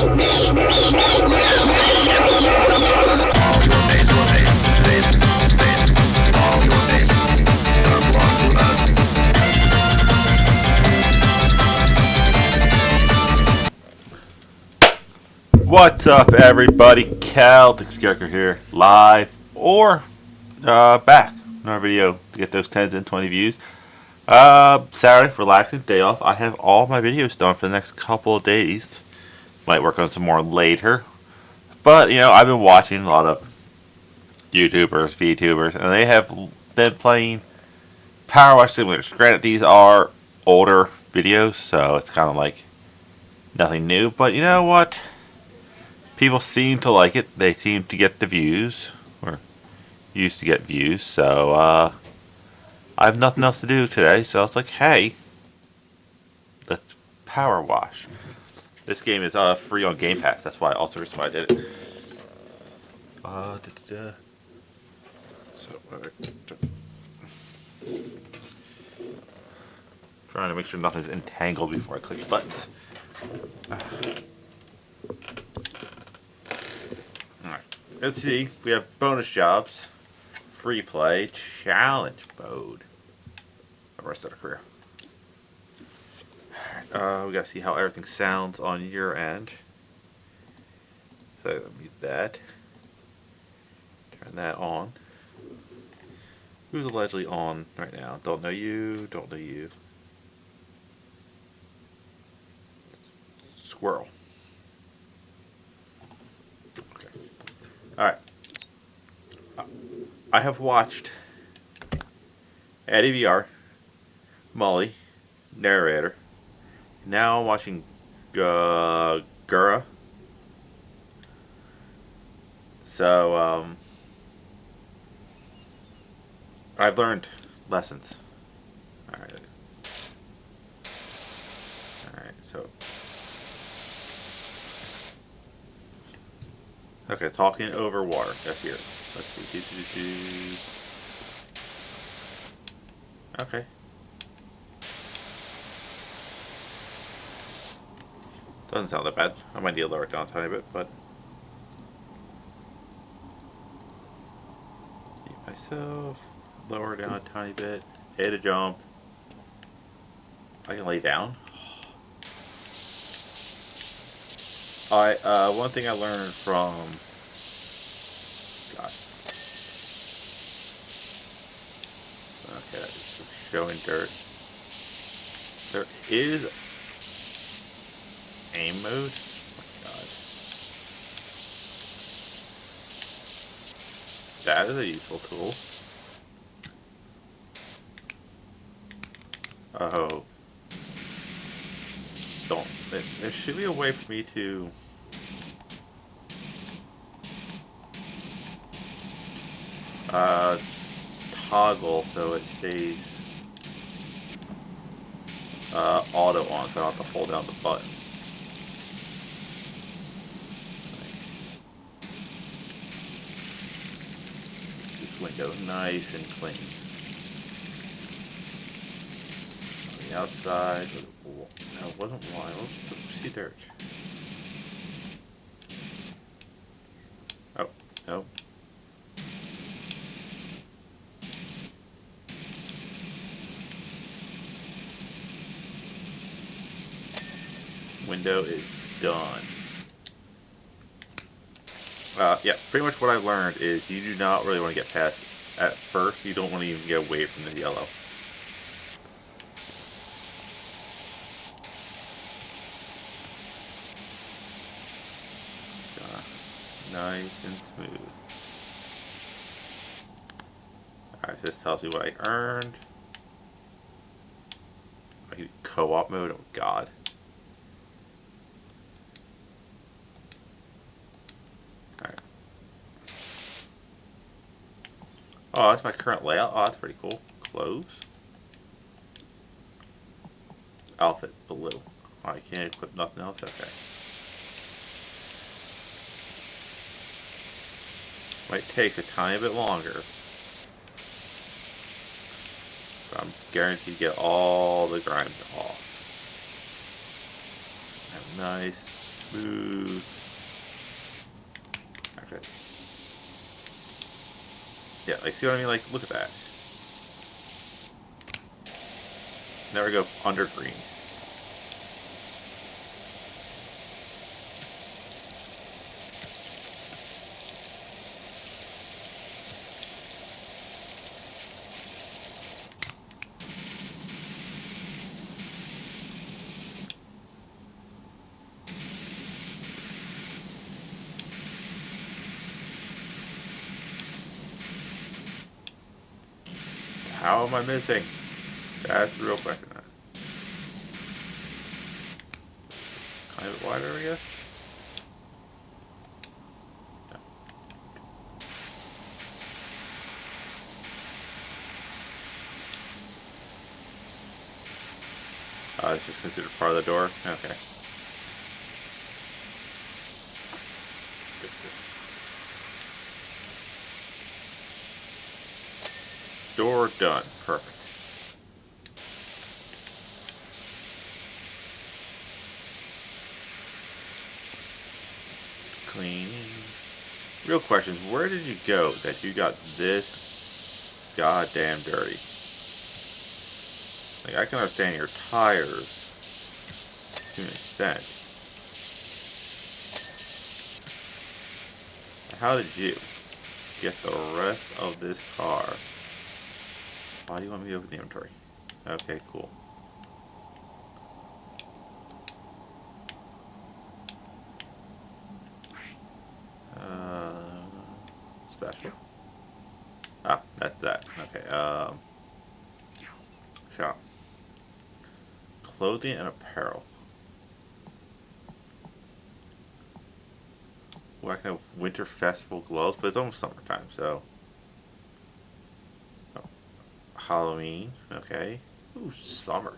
What's up, everybody? Cal, the character here, live or back. Another video to get those 10s and 20 views. Saturday, relaxing, day off. I have all my videos done for the next couple of days. Might work on some more later. But, I've been watching a lot of YouTubers, VTubers, and they have been playing PowerWash simulators. Granted, these are older videos, so it's kind of like nothing new. But you know what? People seem to like it. They seem to get the views, or used to get views. So I have nothing else to do today. So it's like, hey, let's power wash. This game is free on Game Pass. That's why also reason why I did it. So trying to make sure nothing's entangled before I click the buttons. Alright, let's see. We have bonus jobs, free play, challenge mode, the rest of the career. We gotta see how everything sounds on your end. So let me mute that. Turn that on. Who's allegedly on right now? Don't know you, don't know you. Squirrel. Okay. Alright. I have watched Eddie VR, Molly, narrator. Now I'm watching Gura. So, I've learned lessons. Alright. Alright, so. Okay, talking over water. That's here. Let's see. Okay. Doesn't sound that bad. I might need to lower it down a tiny bit, but. Keep myself. Lower down a tiny bit. Hit a jump. I can lay down. One thing I learned from. Gosh. Okay, that is just showing dirt. There is aim mode. Oh my god. That is a useful tool. Oh. Don't. There should be a way for me to. Toggle so it stays auto on, so I don't have to hold down the button. This window nice and clean. On the outside, no, it wasn't wild. See dirt. Oh, no. Window is done. Yeah, pretty much what I've learned is you do not really want to get past at first. You don't want to even get away from the yellow. Nice and smooth. Alright, so this tells me what I earned. I can co-op mode, oh god. Alright. Oh, that's my current layout. Oh, that's pretty cool. Clothes. Outfit blue. Oh, I can't equip nothing else? Okay. Might take a tiny bit longer. But I'm guaranteed to get all the grimes off. And nice, smooth. Actually, yeah, like, see what I mean? Like, look at that. Never go under green. How am I missing? That's the real question. Kind of wider, I guess. It's just considered part of the door. Okay. Get this door done. Perfect. Cleaning. Real question is, where did you go that you got this goddamn dirty? Like, I can understand your tires to an extent. How did you get the rest of this car? Why do you want me to open the inventory? Okay, cool. Special. Ah, that's that. Okay, shop. Clothing and apparel. Well, I can have winter festival gloves, but it's almost summertime, so. Oh. Halloween, okay. Ooh, summer.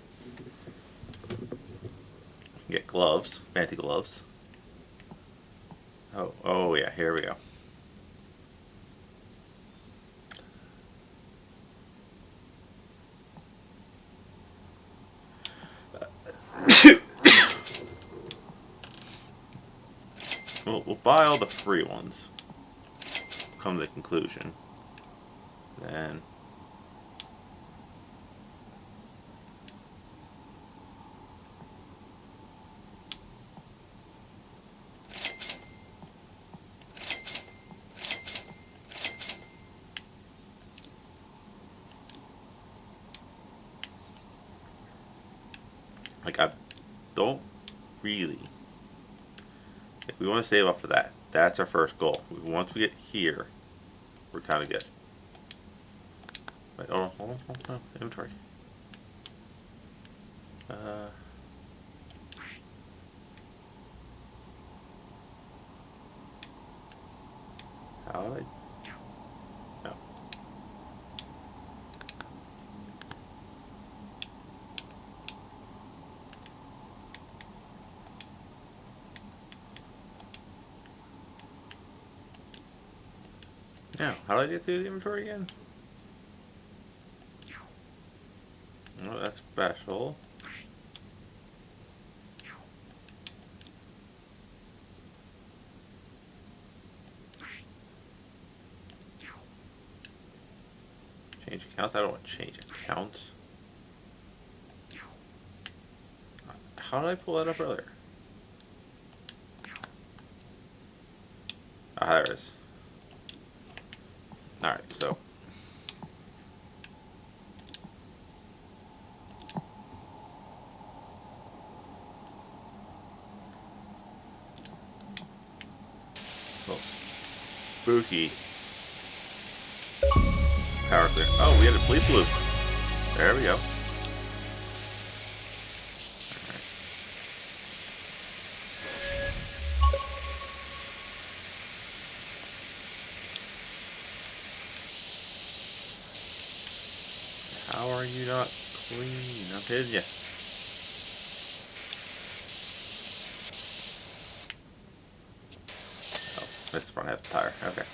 Get gloves, fancy gloves. Oh yeah, here we go. We'll buy all the free ones. Come to the conclusion. Then. Like, I don't really. If we want to save up for that, that's our first goal. Once we get here, we're kind of good. Wait, hold on, inventory. How did I? No. Now, how did I get through the inventory again? Oh, that's special. Change accounts? I don't want to change accounts. How did I pull that up earlier? Ah, there it is. Alright, so. A little spooky. Power clear. Oh, we had a police loop. There we go. How are you not clean? I'm hitting you. Oh, missed the front half of the tire. Okay.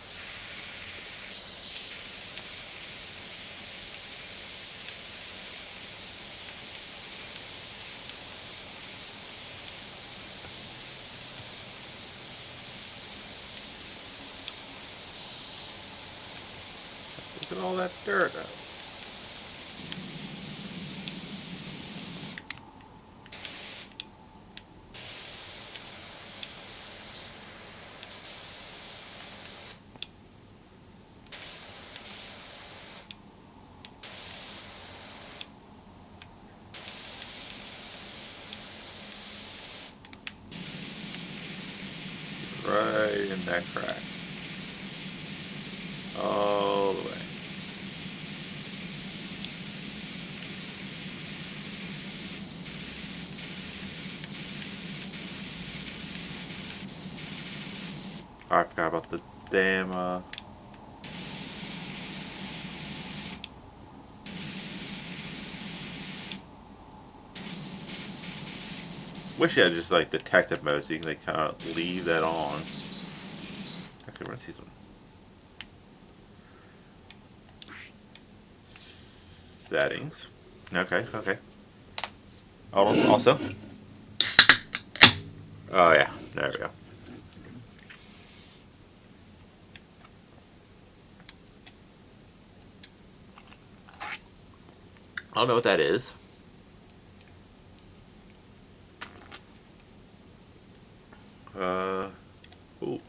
that dirt out. Right in that crack. All the way. Oh, I forgot about the damn, wish you had just like detective mode so you can like kind of leave that on. Actually, we're gonna see some settings. Okay, okay. Also. Oh yeah, there we go. I don't know what that is. Ooh.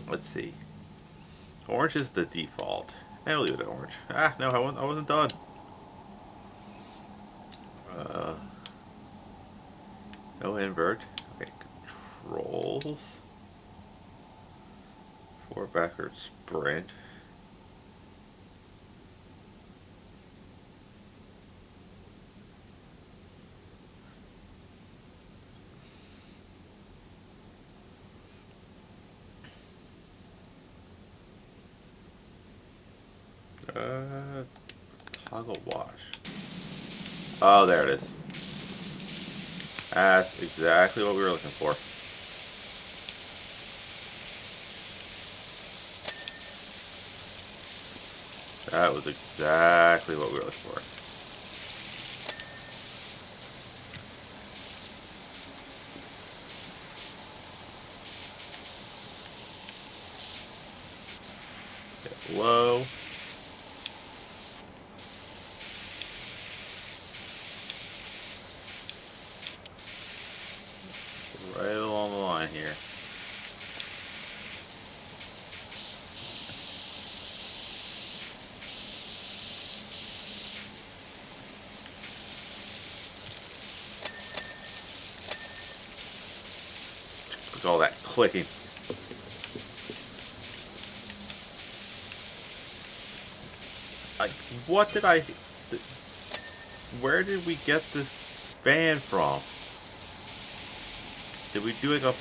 Let's see. Orange is the default. I'll leave it at orange. Ah, no, I wasn't done. Uh, no invert. Okay, controls. Forward, backward, sprint. Toggle wash. Oh, there it is. That's exactly what we were looking for. That was exactly what we were looking for. Get low. Right along the line here. Look at all that clicking. Like, what did I... Where did we get this fan from? Did we do like a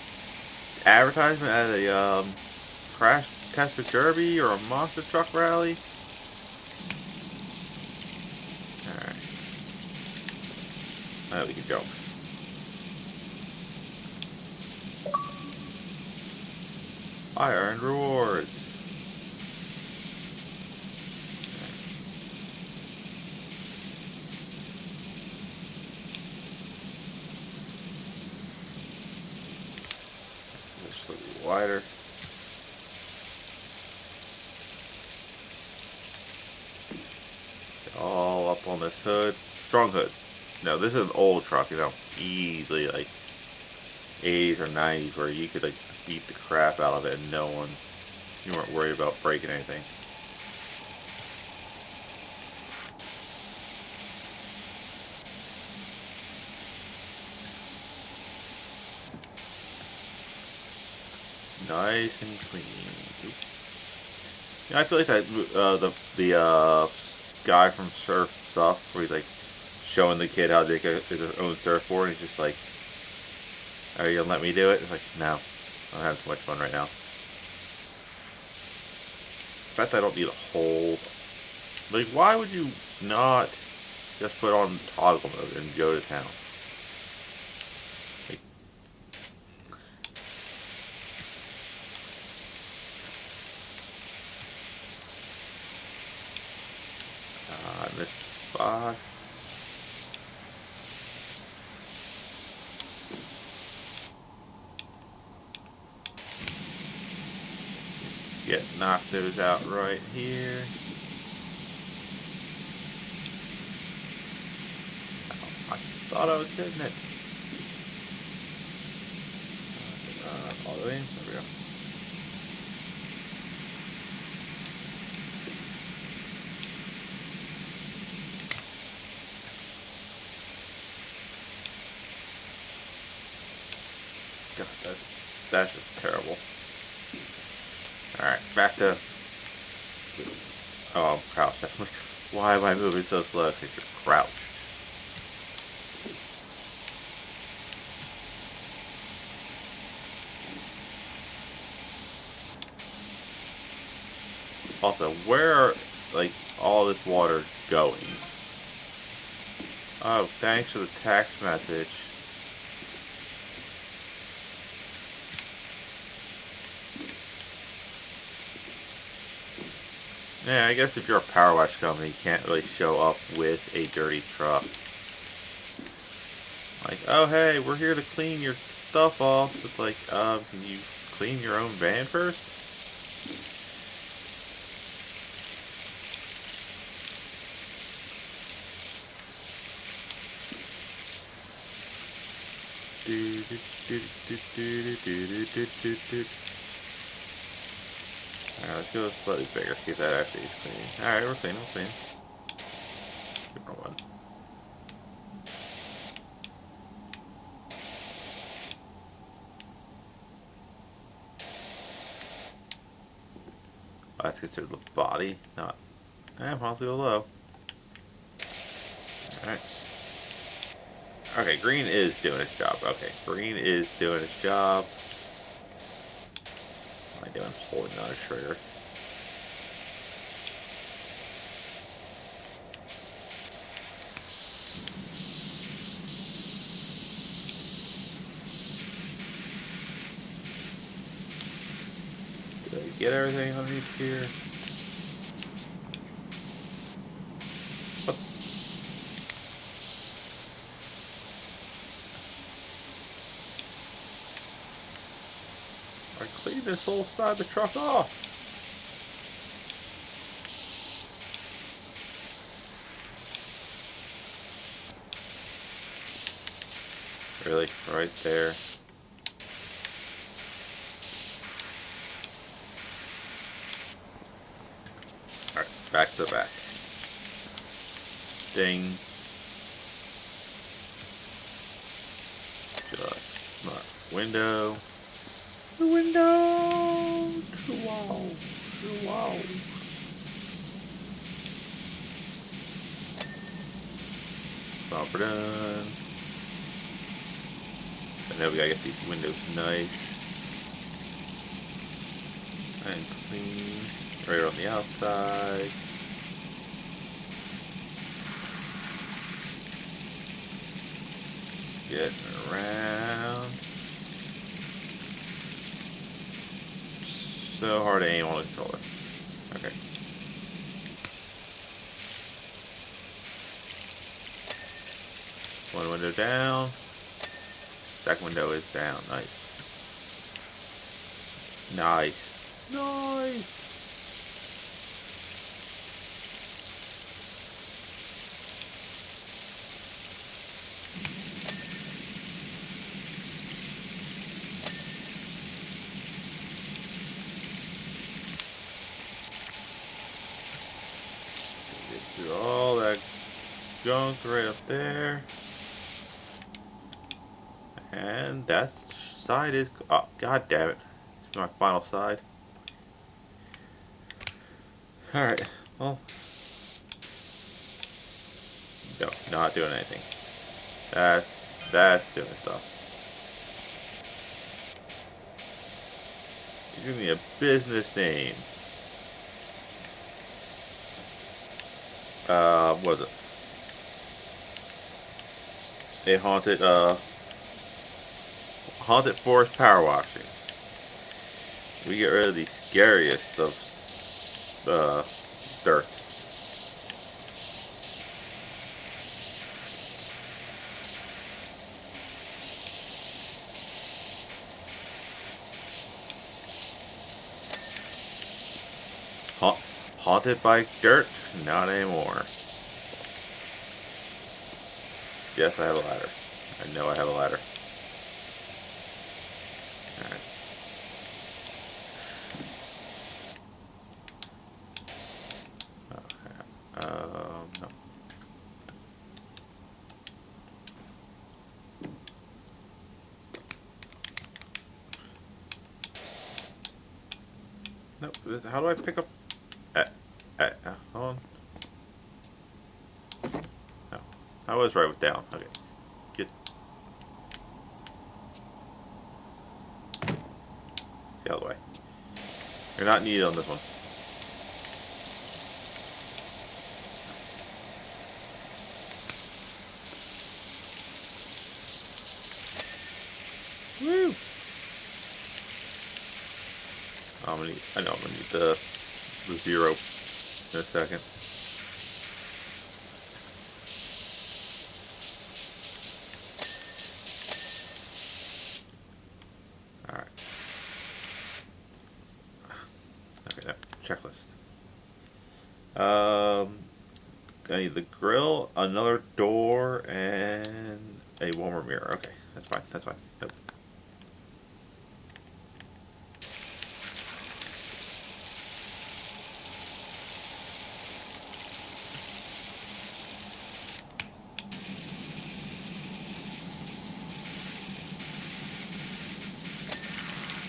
advertisement at a crash test derby or a monster truck rally? Alright. Now we can jump. I earned rewards. Just a little wider. All up on this hood. Strong hood. No, this is an old truck, you know, easily like 80s or 90s where you could like beat the crap out of it and you weren't worried about breaking anything. Nice and clean. Oops. Yeah, I feel like that the guy from Surf Stuff where he's like showing the kid how to make his own surfboard. And he's just like, "Are you gonna let me do it?" It's like, "No, I'm having too much fun right now." In fact, I don't need a whole. Like, why would you not just put on toggle mode and go to town? Like, I missed the spot. knock those out right here. I thought I was getting it. All the way in. There we go. God, that's just terrible. Alright, back to... Oh, I'm crouched. Why am I moving so slow? Because you're crouched. Also, where are, like, all this water going? Oh, thanks for the text message. Yeah, I guess if you're a PowerWash company, you can't really show up with a dirty truck. Like, oh hey, we're here to clean your stuff off. It's like, can you clean your own van first? Alright, let's go slightly bigger, see if that actually is clean. Alright, we're clean, we're clean. Wrong one. Oh, that's considered the body, not... possibly the low. Alright. Okay, green is doing its job. Okay, green is doing its job. What am I doing? Holding on a trigger. Did I get everything underneath here? What? I cleaned this whole side of the truck off. Really? Right there. Alright, back to the back. Ding. Just not window. The window! Wow. Wow. Bumper done. I know we gotta get these windows nice and clean. Right on the outside. Getting around. So hard to aim on the controller. Okay. One window down. Second window is down. Nice. Nice. Nice. Get through all that junk right up there. And that side is... Oh, god damn it. It's my final side. Alright, well. No, not doing anything. That's doing stuff. Give me a business name. What was it? A haunted forest power washing. We get rid of the scariest of dirt. Haunted by dirt? Not anymore. Yes, I have a ladder. I know I have a ladder. Alright. No. Nope. How do I pick up? Hold on. No. I was right with down. Okay. Get the other way. You're not needed on this one. Woo! I know I'm gonna need the 0 in a second. Alright. Okay, now, checklist. I need the grill, another door, and a warmer mirror. Okay, that's fine. That's fine. Yep.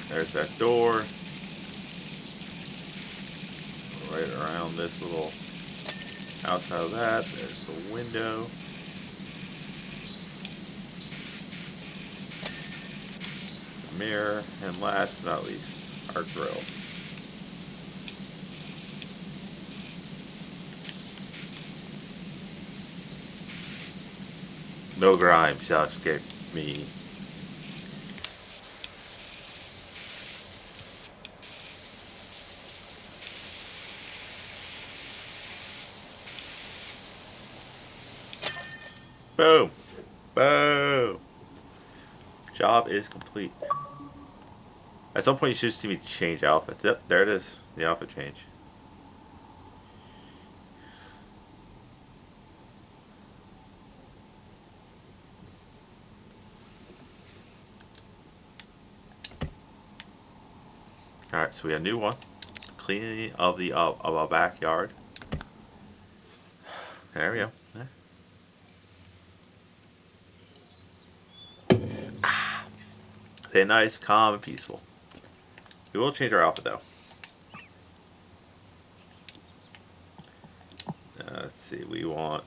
There's that door. Right around this little outside of that, there's the window. Mirror, and last but not least, our grill. No grime shall escape me. Boom! Boom! Job is complete. At some point you should see me change outfits. Yep, there it is. The outfit change. Alright, so we have a new one. Cleaning of our backyard. There we go. There. Stay nice, calm, and peaceful. We will change our outfit though. Let's see, we want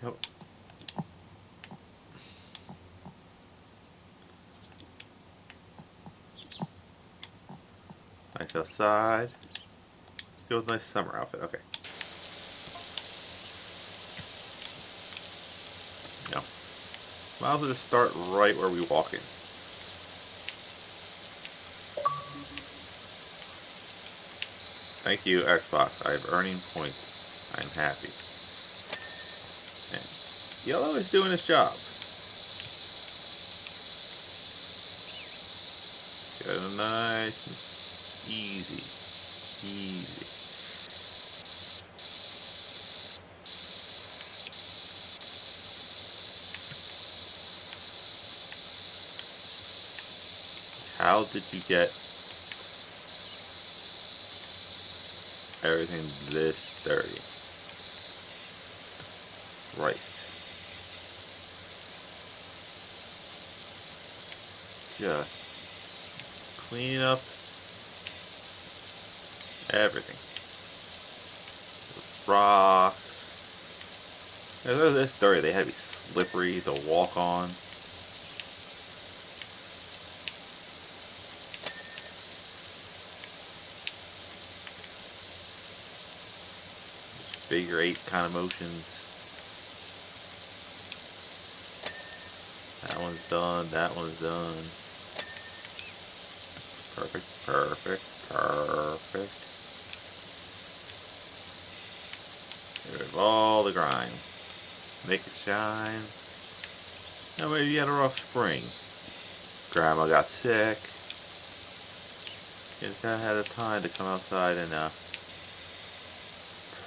yep. Nice outside. Go with nice summer outfit. Okay. No. Might as well just start right where we walk in. Thank you, Xbox. I have earning points. I'm happy. And Yellow is doing his job. Good, nice, and easy, easy. How did you get everything this dirty? Right. Just clean up everything. The rocks. They're this dirty. They had to be slippery to walk on. Figure 8 kind of motions. That one's done. That one's done. Perfect, perfect, perfect. Get rid of all the grime. Make it shine. Now maybe you had a rough spring. Grandma got sick. You just gotta have the time to come outside and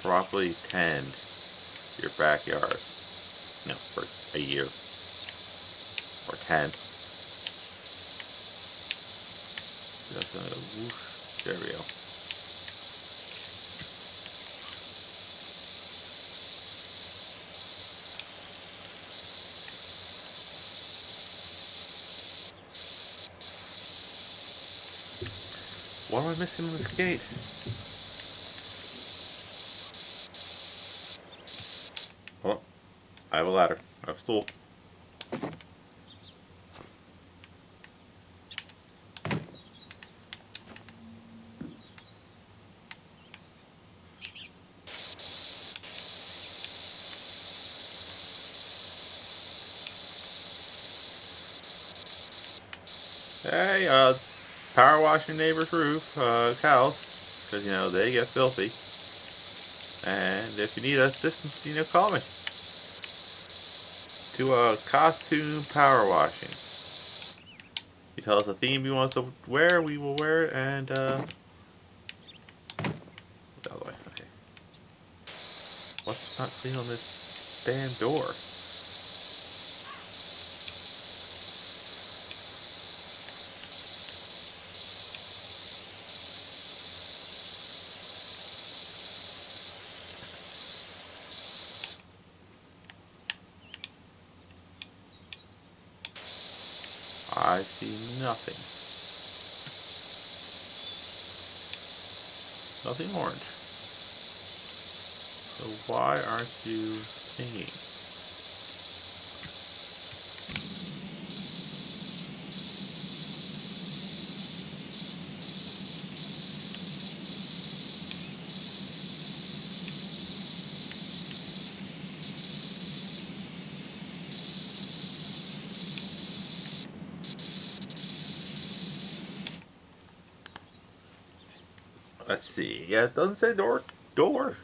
properly tend your backyard. You know, for a year or 10. Just gonna whoosh. There we go. What am I missing on this gate? Oh, I have a ladder. I have a stool. Hey, power wash your neighbor's roof, cows, because, you know, they get filthy. And if you need assistance, you know, call me. To costume power washing. You tell us a theme you want us to wear, we will wear it, and, the other way, okay. What's not clean on this damn door? I see nothing. Nothing orange. So why aren't you singing? Let's see. Yeah, it doesn't say door. Door.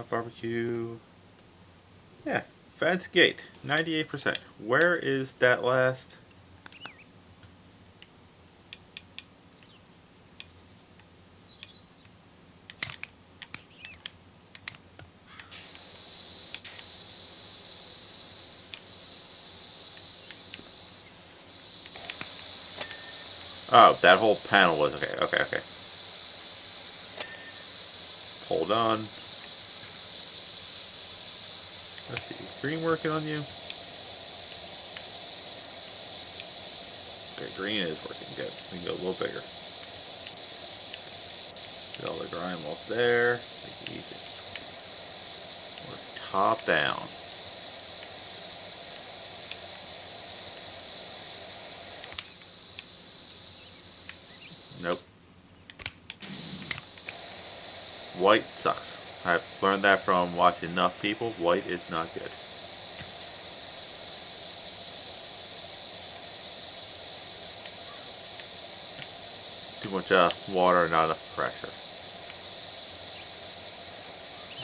Barbecue. Yeah. Fence gate. 98%. Where is that last? Oh, that whole panel was okay. Okay, okay. Hold on. Let's see. Green working on you? Okay, green is working good. We can go a little bigger. Get all the grime off there. Make it easy. We're top down. Nope. White sucks. I've learned that from watching enough people. White is not good. Too much water, not enough pressure.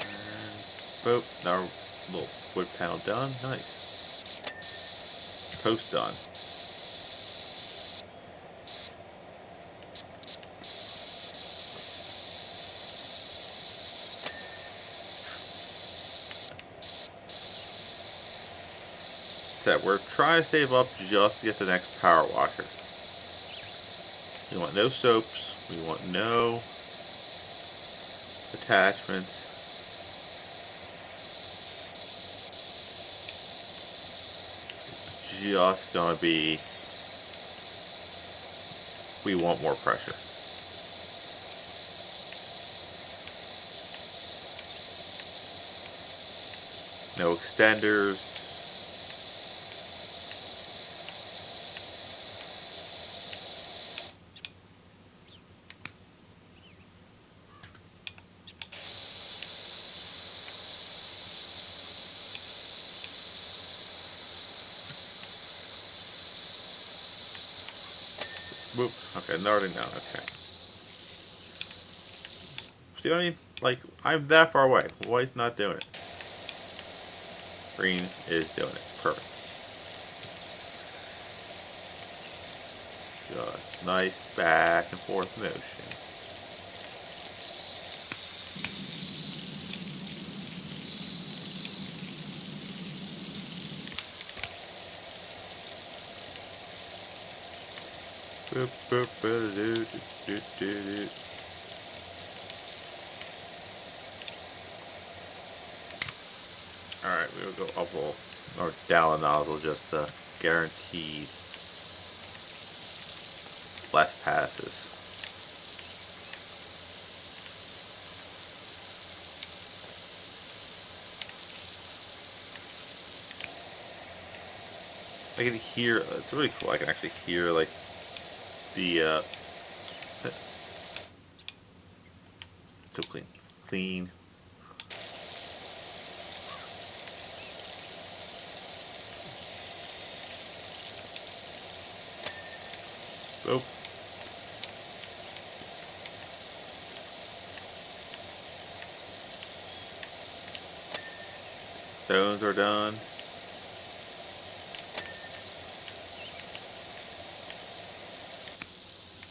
And boop, our little wood panel done. Nice. Post done. So we're trying to save up just to get the next power washer. We want no soaps. We want no attachments. Just gonna be, we want more pressure. No extenders. Whoop. Okay, narrowing down. Okay. See what I mean? Like, I'm that far away. White's not doing it. Green is doing it. Perfect. Just nice back and forth motion. Boop, boop, alright, we'll go up or down the nozzle, just guaranteed less passes. I can hear, it's really cool, I can actually hear like the so clean. Boop. Stones are done.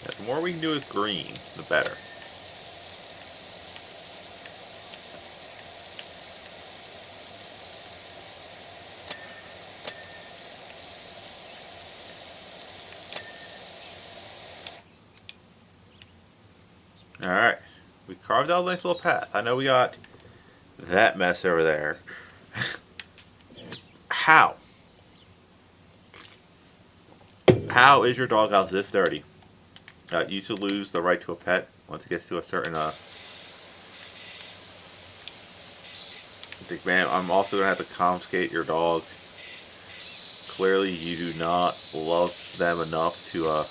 Yeah, the more we can do with green, the better. Alright, we carved out a nice little path. I know we got that mess over there. How? How is your doghouse this dirty? You should lose the right to a pet once it gets to a certain ma'am, I'm also gonna have to confiscate your dog. Clearly you do not love them enough to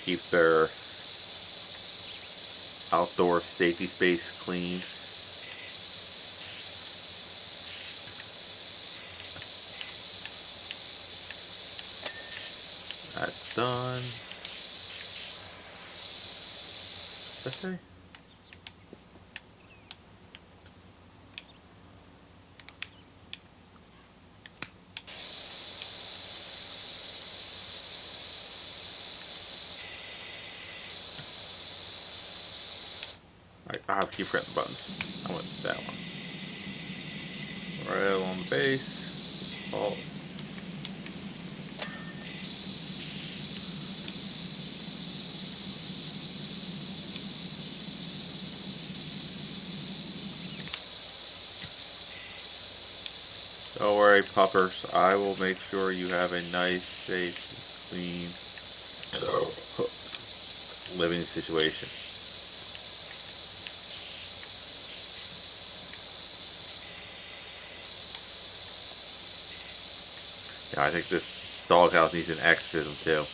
keep their outdoor safety space clean. That's done. Let's see. I have to keep pressing the buttons. I want that one. Right along the base. Oh. Don't worry, puppers. I will make sure you have a nice, safe, clean living situation. Yeah, I think this doghouse needs an exorcism too.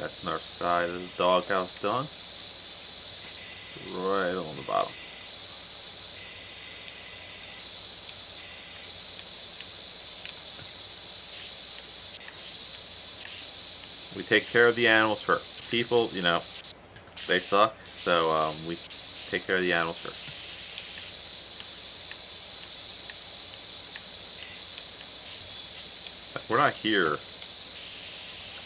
That's our side of the doghouse done. Right on the bottom. We take care of the animals first. People, you know, they suck, so we take care of the animals first. We're not here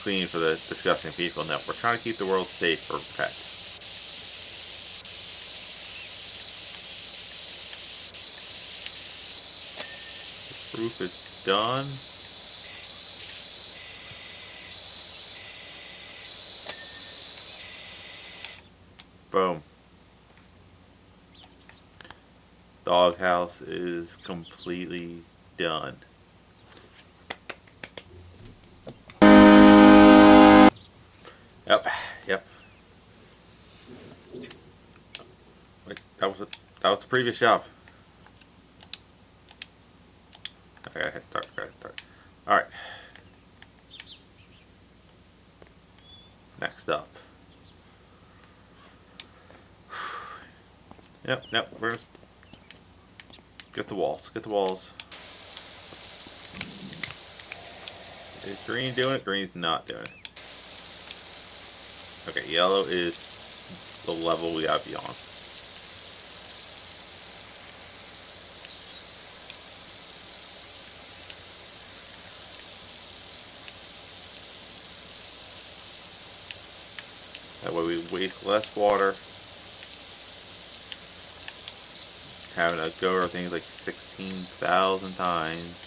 clean for the disgusting people. No, we're trying to keep the world safe for pets. The roof is done. Boom. Doghouse is completely done. Yep. Wait, that was the previous job. Okay, start. All right. Next up. Yep. We're Get the walls. Get the walls. Is green doing it? Green's not doing it. Okay, yellow is the level we gotta be on. That way we waste less water. Having to go over things like 16,000 times.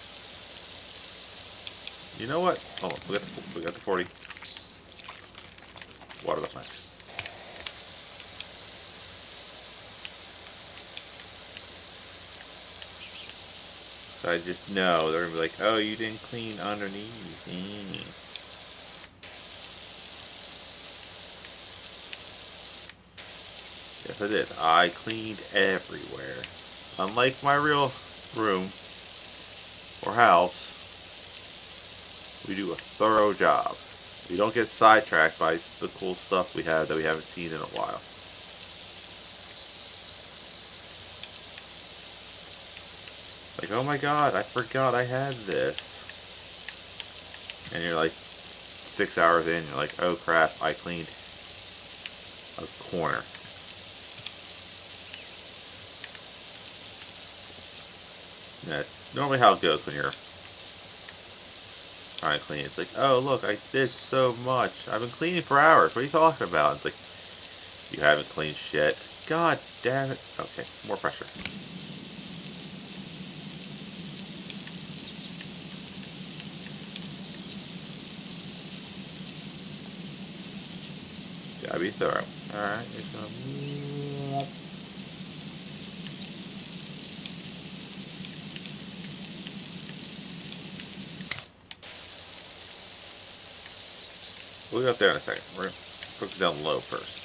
You know what? Oh, we got the 40. Water the plant. So I just know they're gonna be like, oh, you didn't clean underneath. Yes, I did. I cleaned everywhere. Unlike my real room or house, we do a thorough job. We don't get sidetracked by the cool stuff we have that we haven't seen in a while. Like, oh my god, I forgot I had this. And you're like 6 hours in, you're like, oh crap, I cleaned a corner. And that's normally how it goes when you're trying to clean. It's like, oh look, I did so much. I've been cleaning for hours. What are you talking about? It's like, you haven't cleaned shit. God damn it. Okay, more pressure. Gotta be thorough. Alright, it's gonna... We'll go up there in a second. We're gonna cook it down low first.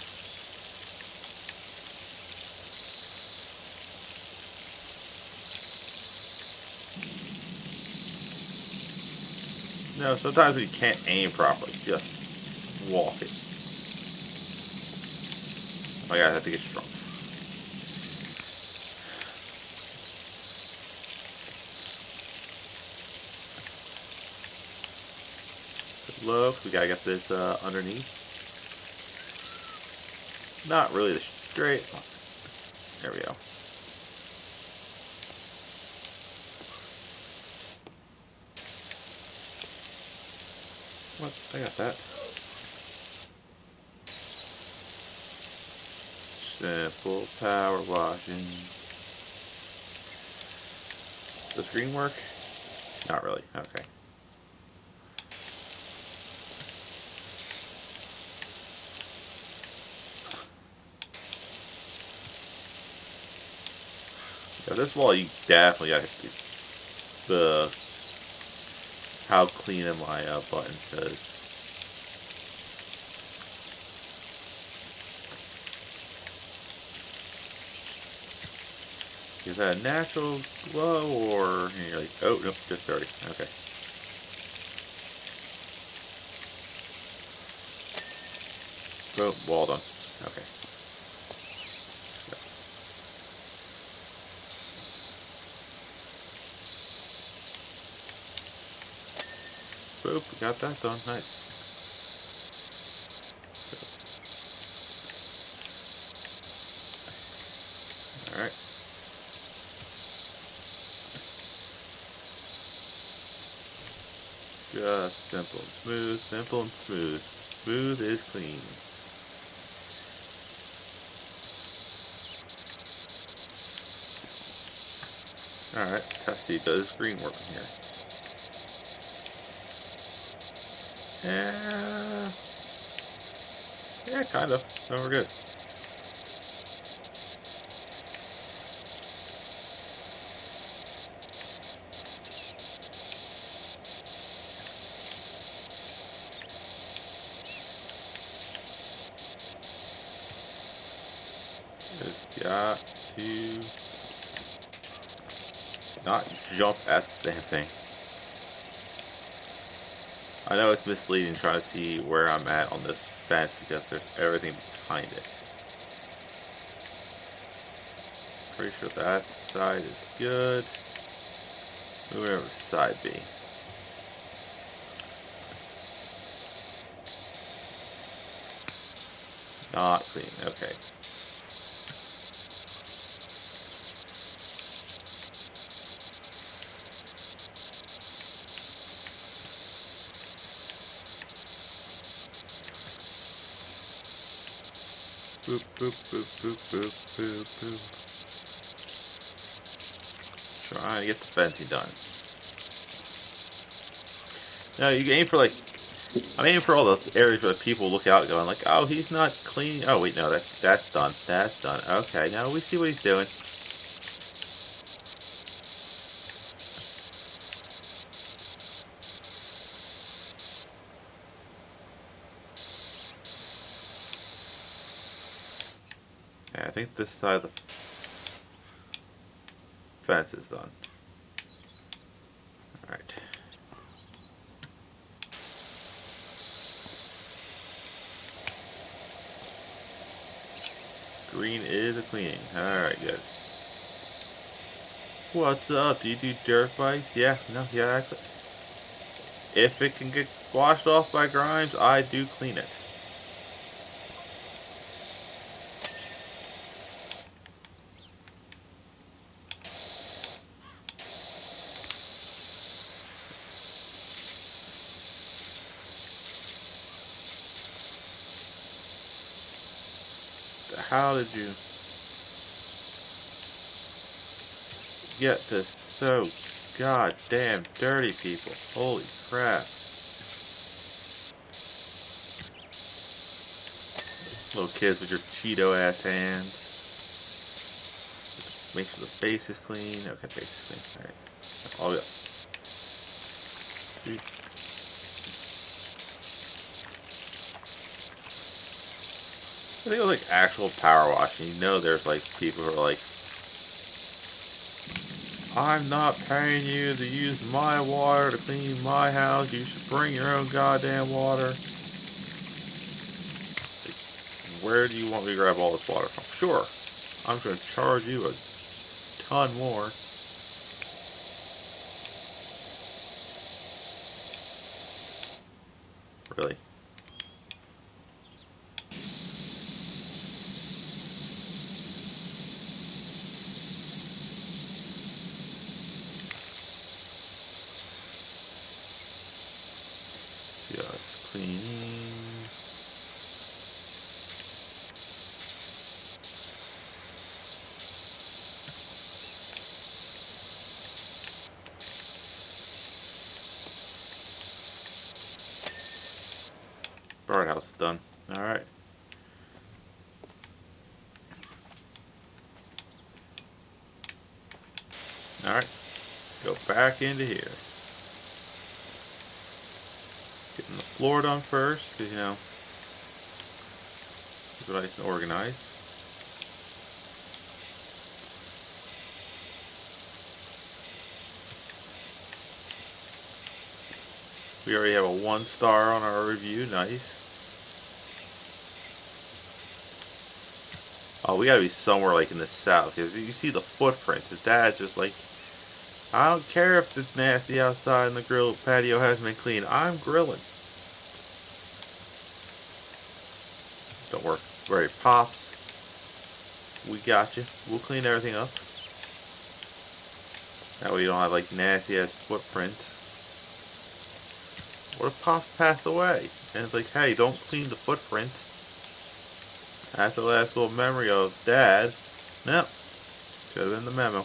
No, sometimes we can't aim properly. Just walk it. Oh my god, I have to get strong. Low, we gotta get this underneath. Not really the straight. There we go. What? I got that. Simple power washing. Does the screen work? Not really. Okay. Now this wall, you definitely got the how clean am I button says. Is that a natural glow or and you're like, oh nope, just dirty. Okay. Boom, wall done. Okay. Boop, we got that done. Nice. Alright. Just simple and smooth, simple and smooth. Smooth is clean. Alright, testy, does green work in here? Yeah, kind of. So we're good. Just got to not jump at the damn thing. I know it's misleading trying to see where I'm at on this fence because there's everything behind it. Pretty sure that side is good. Moving over to side B. Not clean. Okay. Boop, boop, boop, boop, boop, boop, boop. Trying to get the fencing done. Now you aim for like, I'm aiming for all those areas where people look out going like, oh, he's not clean. Oh wait, no, that's done. That's done. Okay, now we see what he's doing. Yeah, I think this side of the fence is done. Alright. Green is a cleaning. Alright, good. What's up? Do you do dirt bikes? Yeah, no, yeah, actually. If it can get washed off by Grimes, I do clean it. How did you get this so goddamn dirty, people? Holy crap. Little kids with your Cheeto ass hands. Make sure the face is clean. Okay, face is clean. Alright. All good. I think it was like actual power washing. You know there's like people who are like, I'm not paying you to use my water to clean my house. You should bring your own goddamn water. Like, where do you want me to grab all this water from? Sure. I'm going to charge you a ton more. Really? Just cleaning. Birdhouse is done. Alright. Alright. Go back into here. Getting the floor done first, because, you know, keep it nice and organized. We already have a 1 star on our review. Nice. Oh, we gotta be somewhere like in the south, because you see the footprints. His dad's just like, I don't care if it's nasty outside and the grill patio hasn't been clean. I'm grilling. Don't worry, Pops. We got you. We'll clean everything up. That way you don't have like nasty ass footprints. What if Pops passed away? And it's like, hey, don't clean the footprint. That's the last little memory of Dad. Nope. Should have been the memo.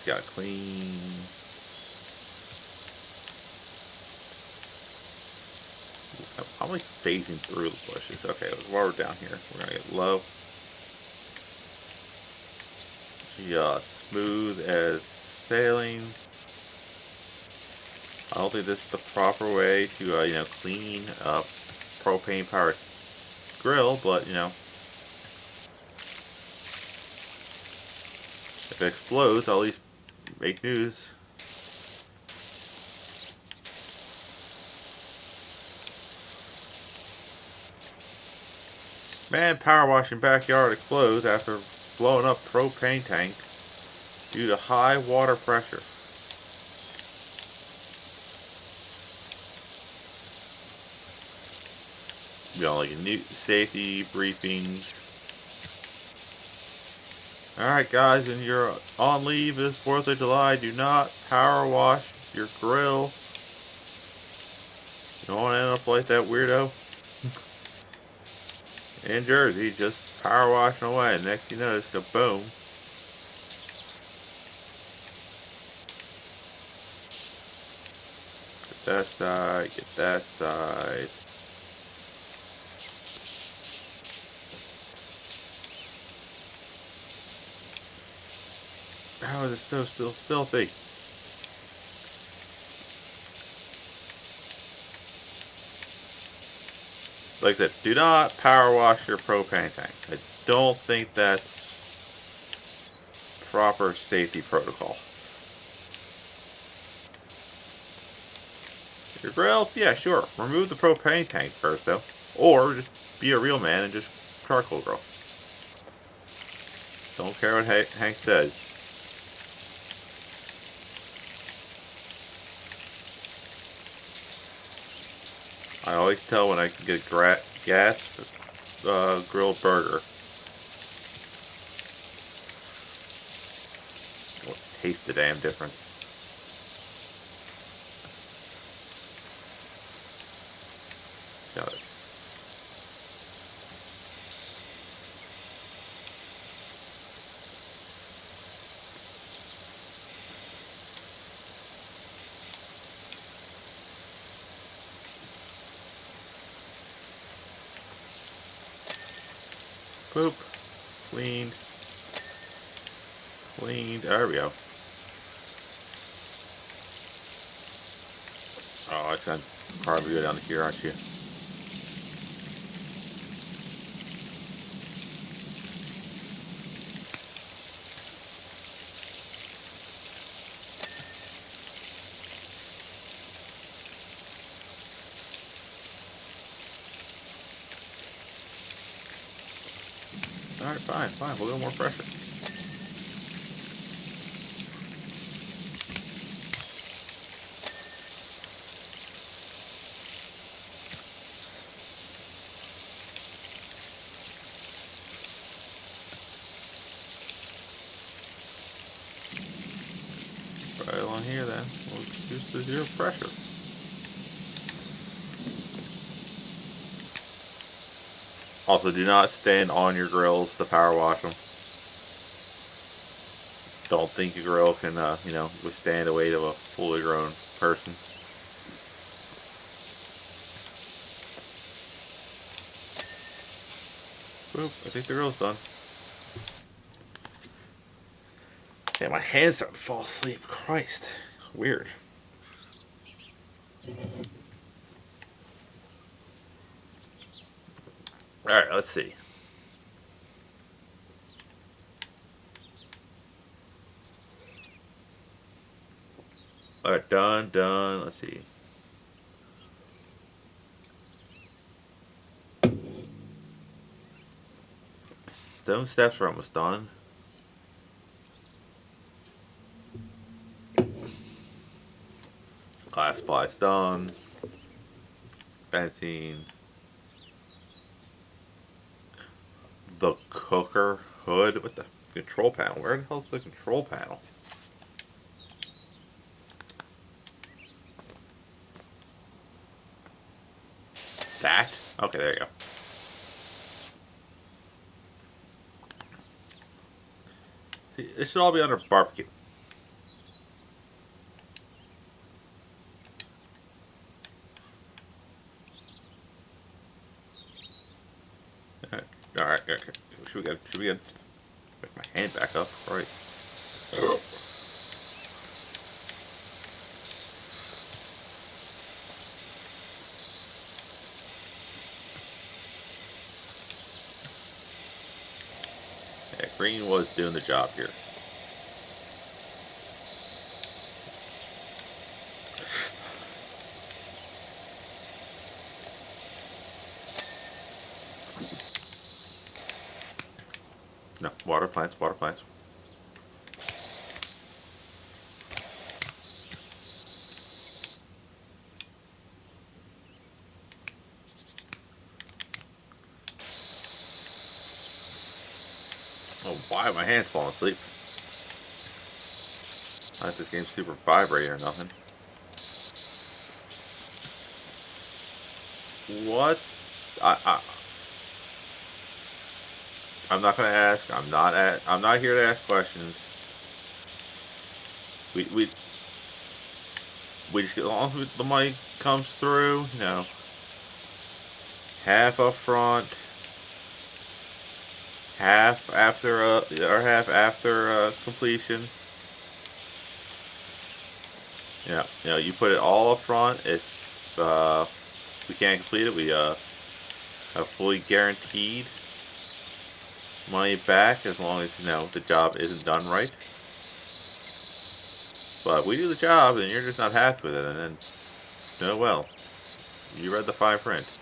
Gotta clean. I'm like phasing through the bushes. Okay, while we're down here, we're gonna get low. Just smooth as sailing. I don't think this is the proper way to, you know, clean up propane powered grill, but you know, If it explodes, I'll at least make news. Man power washing backyard explodes after blowing up propane tank due to high water pressure. Be on like a new safety briefings. Alright guys, when you're on leave this 4th of July, do not power wash your grill. You don't want to end up like that weirdo in Jersey, just power washing away. Next you know, it's kaboom. Get that side, get that side. How is it so still filthy? Like I said, do not power wash your propane tank. I don't think that's proper safety protocol. Your grill? Yeah, sure. Remove the propane tank first though. Or just be a real man and just charcoal grill. Don't care what Hank says. I always tell when I can get a gas grilled burger. Taste the damn difference. Got it. Boop. Cleaned. Cleaned. There we go. Oh, it's gonna probably go down here, aren't you? Alright, fine. We'll go more pressure. Right along here then. We'll use the zero pressure. Also, do not stand on your grills to power wash them. Don't think your grill can, withstand the weight of a fully grown person. Boop, I think the grill's done. Yeah, my hands starting to fall asleep. Christ. Weird. Alright, let's see. Alright, done. Let's see. Stone steps are almost done. Glass splice done. Fencing. The cooker hood with the control panel. Where the hell's the control panel? That? Okay, there you go. See, this should all be under barbecue. Alright. Should we get my hand back up? Right. Yeah, green was doing the job here. No, water plants, water plants. Oh, why are my hands falling asleep? Not this game's super vibrating or nothing. What? I I'm not gonna ask. I'm not here to ask questions. We we we just get along with the money comes through. You know, half up front, half after completion. Yeah, you know, you put it all up front. If we can't complete it, we have fully guaranteed money back as long as you know the job isn't done right. But we do the job and you're just not happy with it, and then oh well, you read the fine print.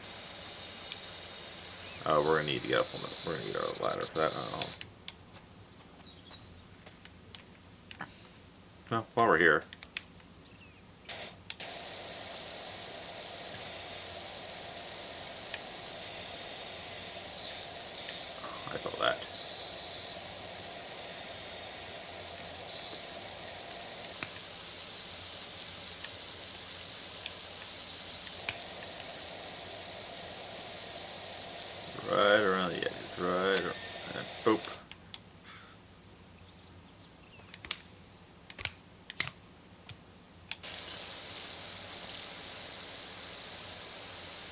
Oh, we're gonna need to get up on the. We're gonna need our ladder for that. I don't know. No, while we're here, I saw that. Right around the edges, right around, and boop.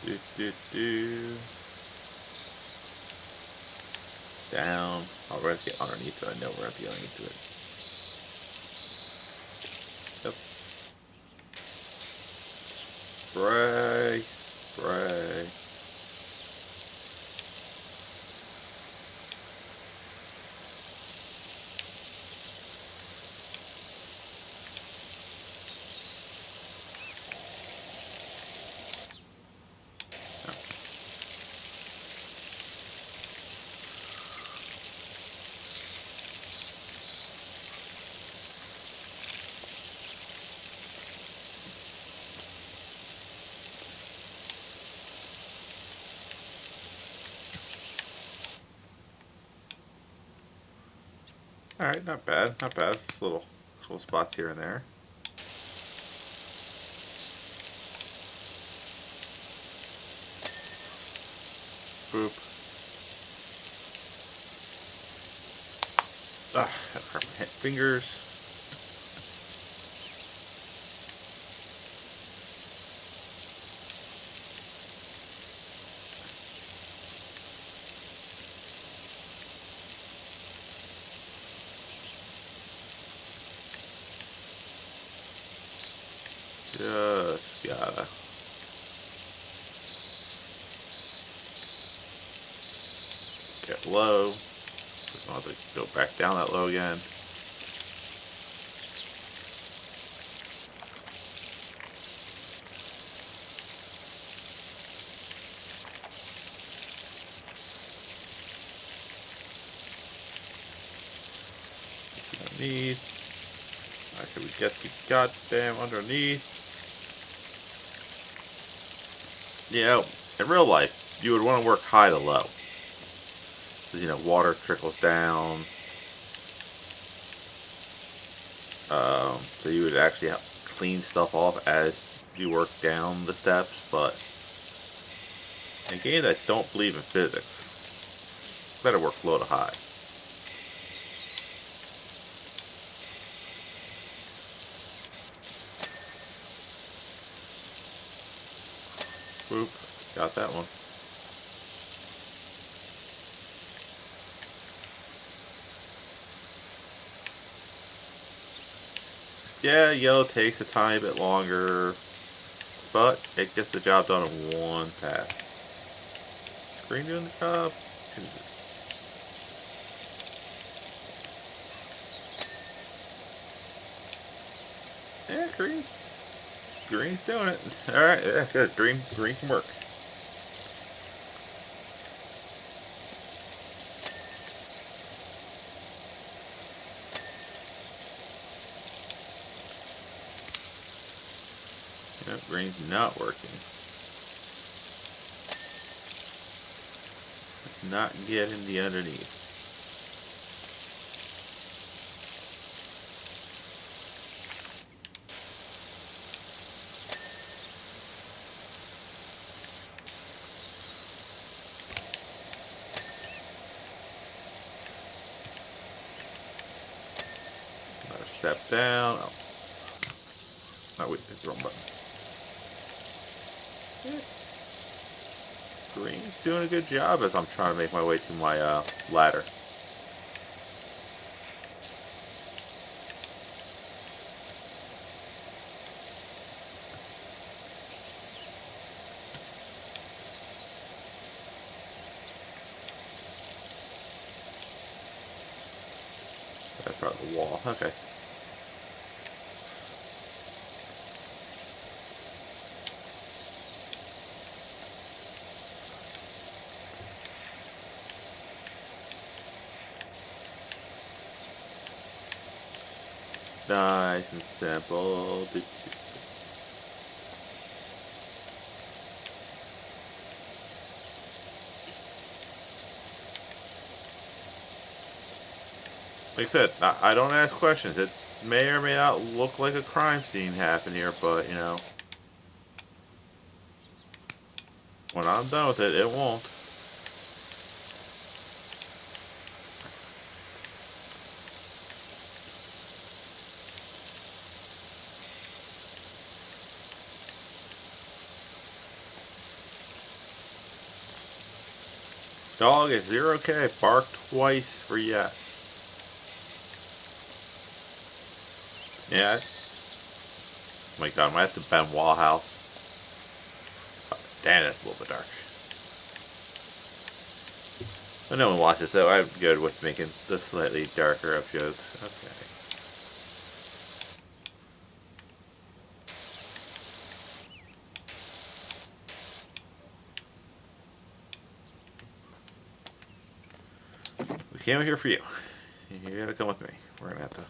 Do do do. Down. Oh, we're gonna get underneath it. I know we're gonna get underneath it. Yep. Spray. Spray. Alright, not bad, not bad. Just little spots here and there. Boop. Ah, that hurt my fingers. Just gotta. Get low. I'll have to go back down that low again. Underneath. Alright, can we get the goddamn underneath? You know, in real life, you would want to work high to low. So, you know, water trickles down. So you would actually have to clean stuff off as you work down the steps, but in games that don't believe in physics, better work low to high. Boop, got that one. Yeah, yellow takes a tiny bit longer, but it gets the job done in one pass. Green doing the job? Yeah, green. Green's doing it. Alright, that's good. Green can work. screen's not working. It's not getting the underneath. Another step down. Oh wait, it's the wrong button. Green's doing a good job as I'm trying to make my way to my ladder. That's probably the wall. Okay. Nice and simple. Like I said, I don't ask questions. It may or may not look like a crime scene happened here, but you know, when I'm done with it, it won't. Dog is 0K. Bark twice for yes. Yeah. Oh my god, I might have to bend wall house. Damn, that's a little bit dark. But no one watches, so I'm good with making the slightly darker episodes. Okay. We came here for you. You gotta come with me. We're gonna have to.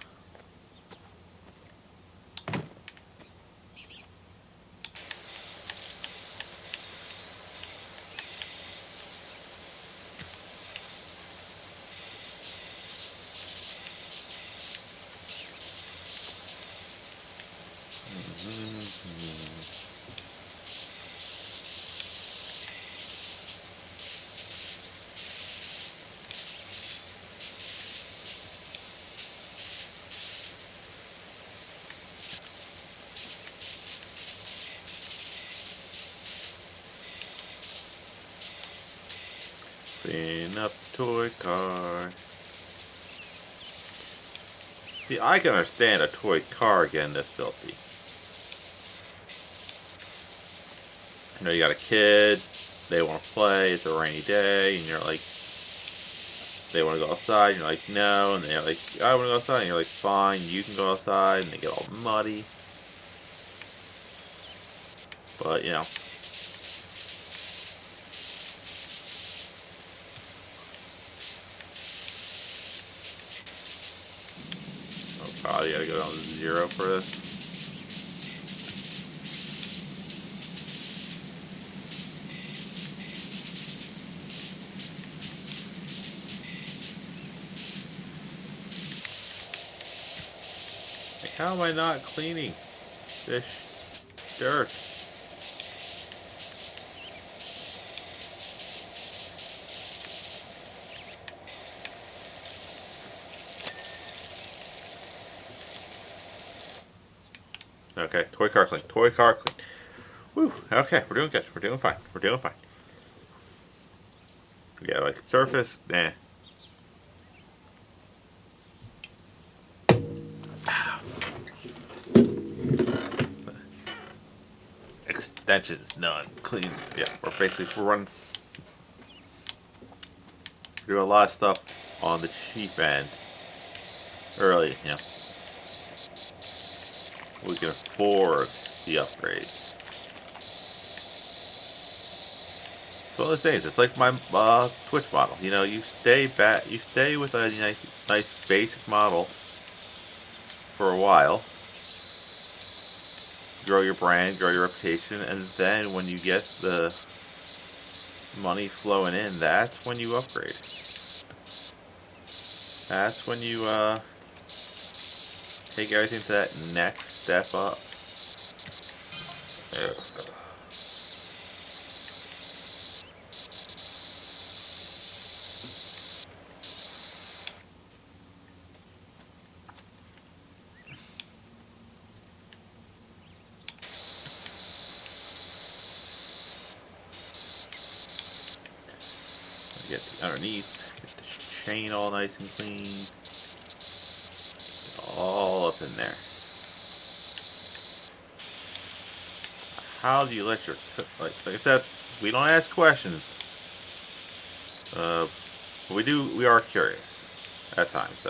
Clean up toy car. See, I can understand a toy car getting this filthy. You know, you got a kid, they want to play, it's a rainy day, and you're like, they want to go outside, and you're like, no, and they're like, I want to go outside, and you're like, fine, you can go outside, and they get all muddy. But, you know. Oh, probably gotta go down to 0 for this. Like, how am I not cleaning this dirt? Okay, toy car clean. Toy car clean. Woo, okay, we're doing good. We're doing fine. We're doing fine. We got like surface, nah. Extensions, none. Clean, yeah, we're running. We do a lot of stuff on the cheap end early, you know. We can afford the upgrades. It's one of those things. It's like my Twitch model. You know, you stay with a nice basic model for a while, grow your brand, grow your reputation, and then when you get the money flowing in, that's when you upgrade. That's when you take everything to that next step up. Get the underneath, get the chain all nice and clean, get all up in there. How do you let your like I said, we don't ask questions. We are curious at times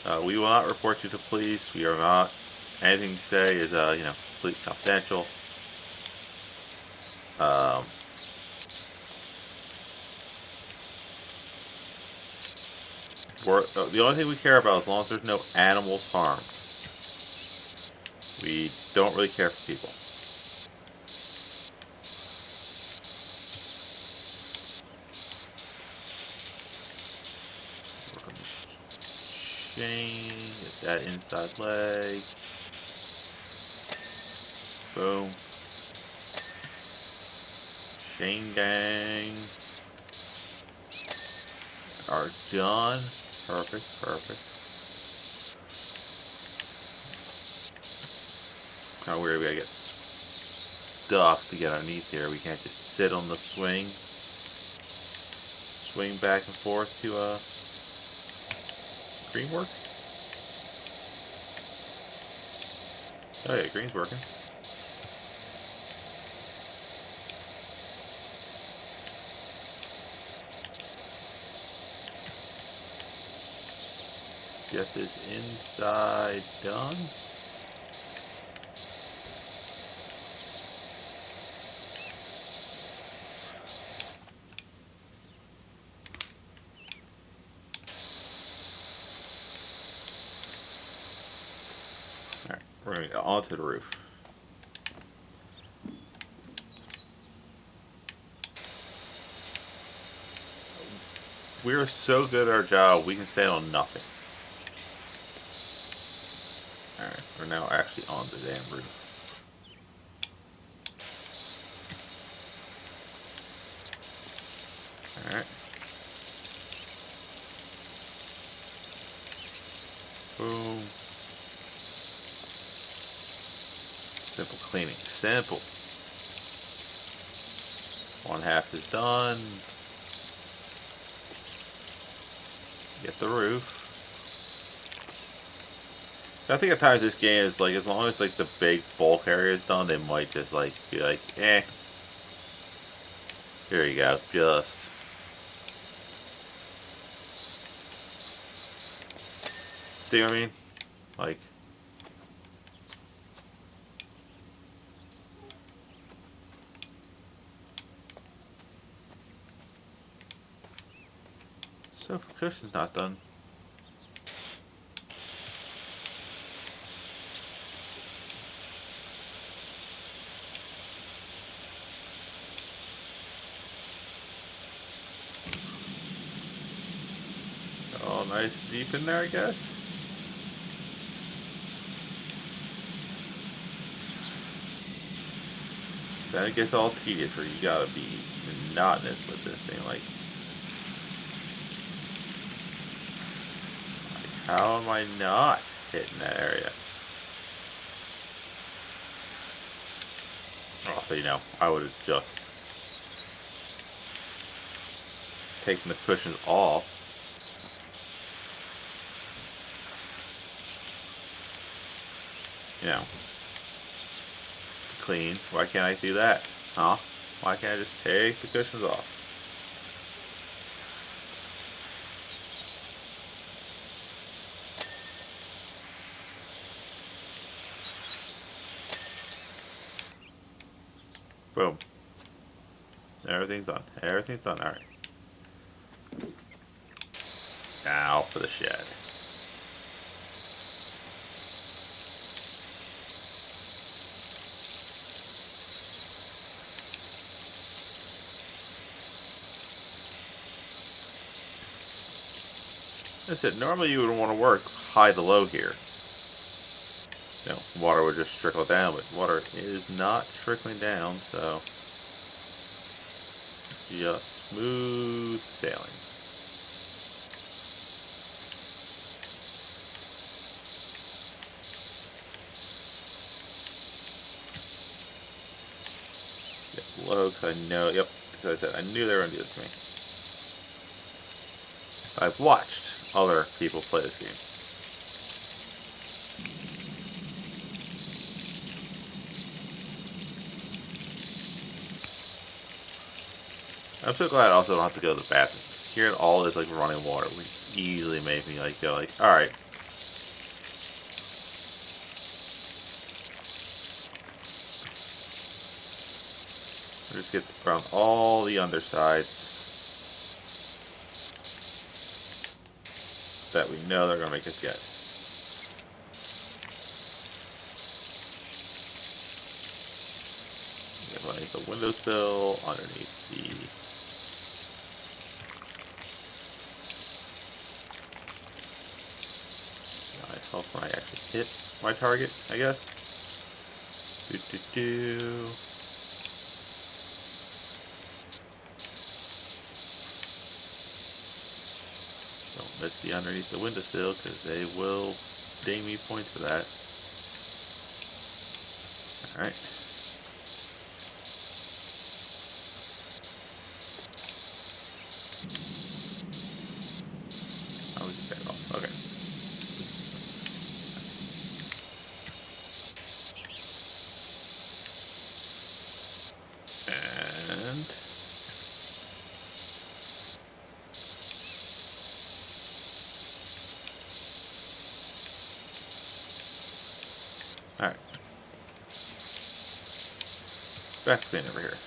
though. We will not report you to police. We are not. Anything you say is completely confidential. Um, the only thing we care about, as long as there's no animals harmed, we don't really care for people. Work on the chain, get that inside leg. Boom. Chain gang. Are done. Perfect, perfect. Kind of weird we gotta get stuck to get underneath here. We can't just sit on the swing. Swing back and forth to green work. Oh yeah, green's working. Get this inside done. Alright, we're going to go onto the roof. We're so good at our job, we can stay on nothing. Alright, we're now actually on the damn roof. Alright. Boom. Simple cleaning. Simple. One half is done. Get the roof. I think at times this game is like, as long as like the big bulk area is done, they might just like be like, eh. Here you go, just. See what I mean? Like. So if the cushion's not done. Oh, nice deep in there, I guess. Then it gets all tedious where you gotta be monotonous with this thing. Like, how am I not hitting that area? Also, you know, I would have just taken the cushions off. You know, clean. Why can't I do that? Huh? Why can't I just take the cushions off? Boom. Everything's done. Everything's done. Alright. Now for the shed. That's it. Normally you would want to work high to low here. Water would just trickle down, but water is not trickling down, so just smooth sailing. Yep, low, because I know, yep, because I said I knew they were going to do this to me. I've watched other people play this game. I'm so glad I also don't have to go to the bathroom. Hearing all this like running water would easily make me like go like, alright. Just get around all the undersides that we know they're gonna make us get. Underneath the windowsill, underneath the help when I actually hit my target, I guess. Don't miss the underneath the windowsill because they will ding me points for that. Alright. Oh, we can take it off. Okay. And alright. Back clean over here.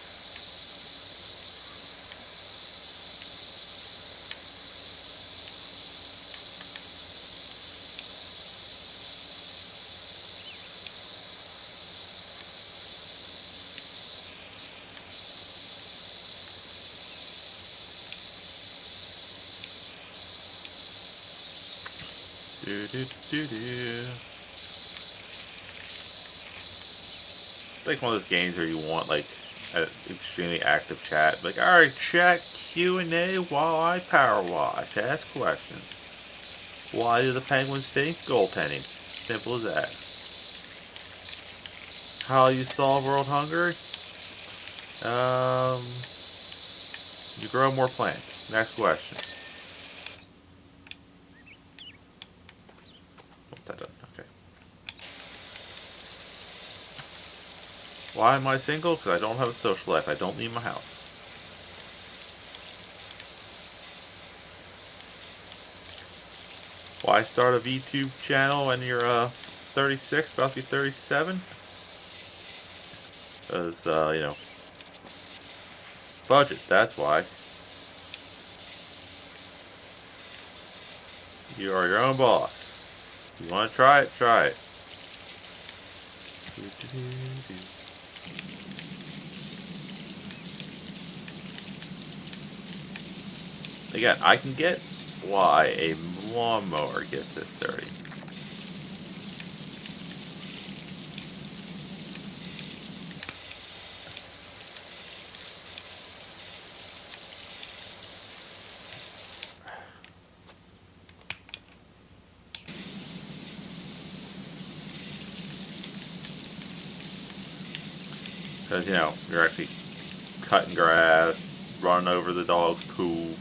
It's like one of those games where you want like an extremely active chat. Like, alright, chat Q&A while I power wash. Ask questions. Why do the Penguins stink? Goaltending. Simple as that. How you solve world hunger? You grow more plants. Next question. What's that? Okay. Why am I single? Because I don't have a social life. I don't leave my house. Why start a VTube channel when you're 36, about to be 37? Because, budget, that's why. You are your own boss. You want to try it? Try it. Again, I can get why a lawnmower gets this dirty. Because, you're actually cutting grass, running over the dog's poop,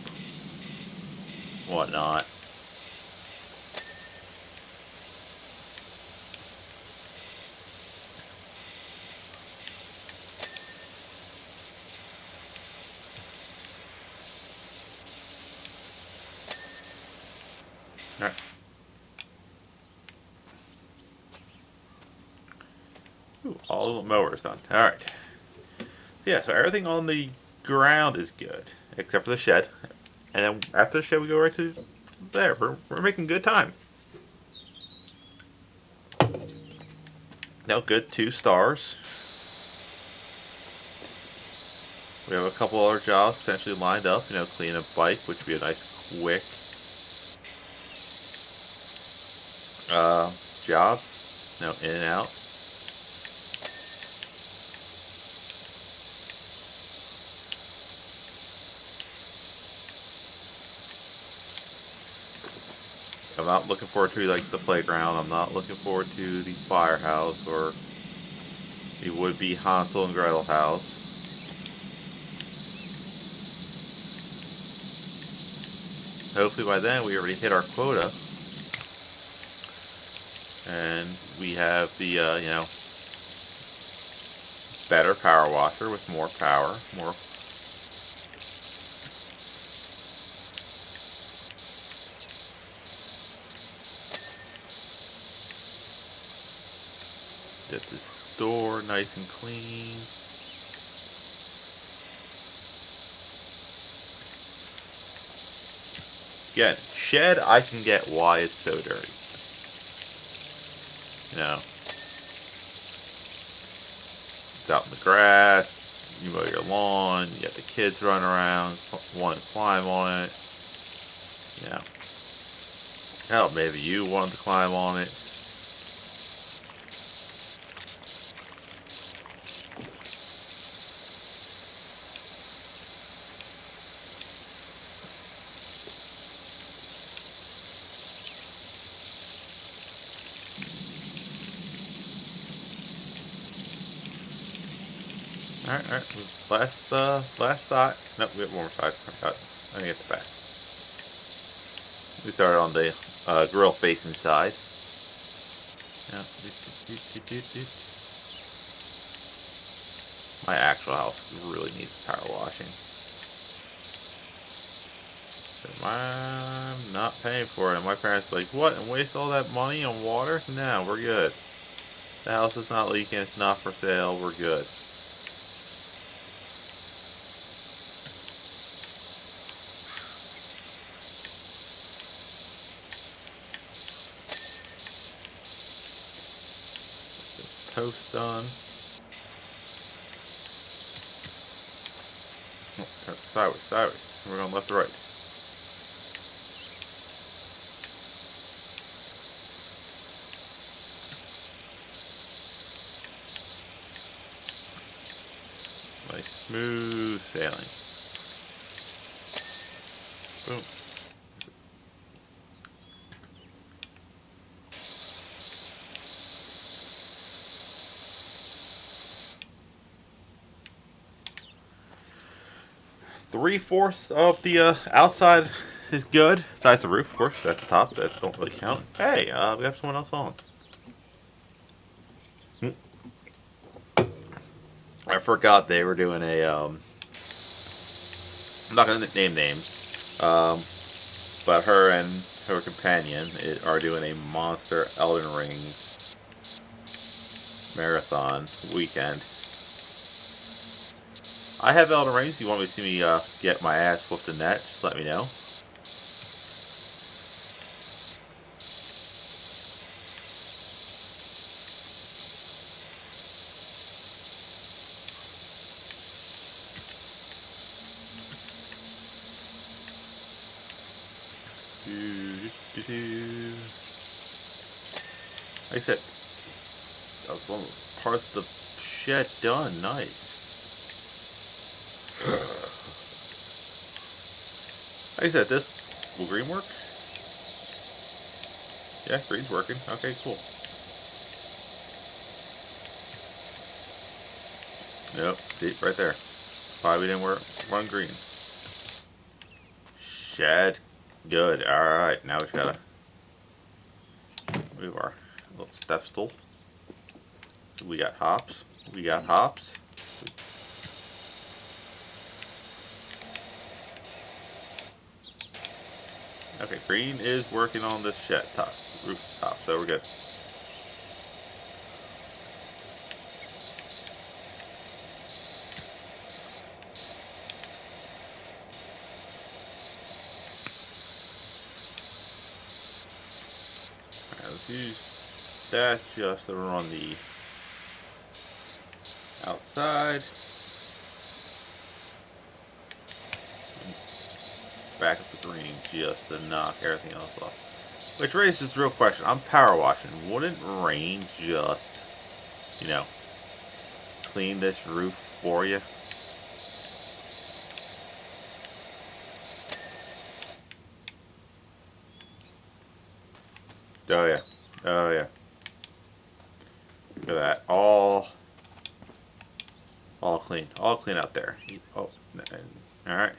whatnot. Alright. Ooh, all the mowers done. Alright. Yeah, so everything on the ground is good, except for the shed. And then after the shed, we go right to there. We're making good time. Now, good 2 stars. We have a couple other jobs potentially lined up. Clean a bike, which would be a nice, quick uh, job. No, in and out. I'm not looking forward to like the playground. I'm not looking forward to the firehouse or the would-be Hansel and Gretel house. Hopefully by then we already hit our quota, and we have the better power washer with more power, more. Get this door nice and clean. Again, shed, I can get why it's so dirty. You know, it's out in the grass, you mow your lawn, you got the kids running around, want to climb on it. You know, hell, maybe you wanted to climb on it. Alright, last side. Nope, we have one more side. I think it's the back. We started on the grill facing side. Yeah. My actual house really needs power washing. I'm not paying for it. And my parents are like, what? And waste all that money on water? No, we're good. The house is not leaking. It's not for sale. We're good. Toast done. Oh, sideways. We're going left to right. Nice smooth sailing. Boom. Three-fourths of the outside is good. Besides the roof, of course. That's the top. That don't really count. Hey, we have someone else on. I forgot they were doing a. I'm not gonna name names, but her and her companion are doing a monster Elden Ring marathon weekend. I have Elden Rings. You want me to see me get my ass whooped in that? Just let me know. Like I said, that was one of the parts of the shed done. Nice. Like I said, will green work? Yeah, green's working. Okay, cool. Yep, see, right there. Why we didn't run green. Shed. Good. Alright, now we gotta move our little step stool. We got hops. Okay, green is working on the shed roof top, so we're good. Alright, let's use that just to run the outside. Back up the green just to knock everything else off. Which raises the real question. I'm power washing. Wouldn't rain just, clean this roof for you? Oh yeah. Oh yeah. Look at that. All clean. All clean out there. Oh, alright.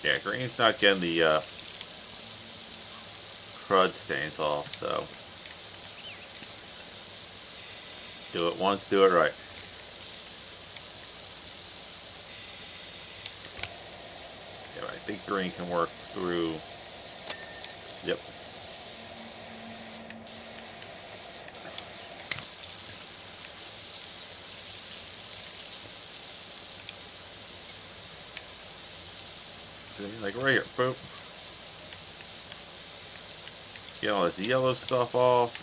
Yeah, green's not getting the crud stains off, so do it once, do it right. Yeah, I think green can work through. Yep. See, like right here, boom. Get all this yellow stuff off.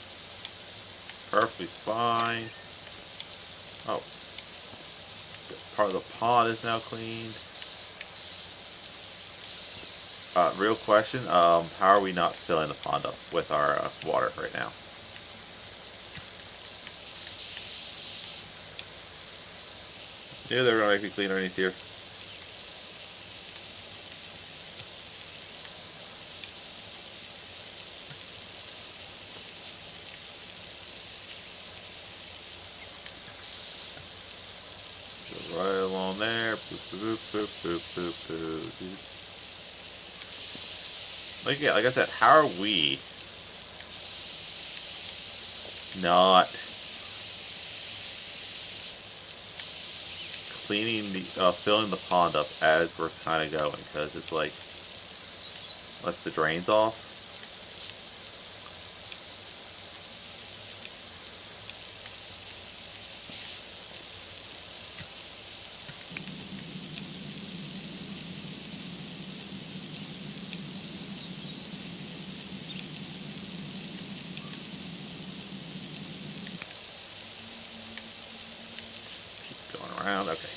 Perfectly fine. Oh, part of the pond is now cleaned. Real question, how are we not filling the pond up with our water right now? Knew they were going to make me clean underneath here. Go right along there. Boop, boop, boop, boop, boop, boop, boop. Like I said, how are we not cleaning filling the pond up as we're kind of going? Because it's like, lets the drains off. Keep going around, okay.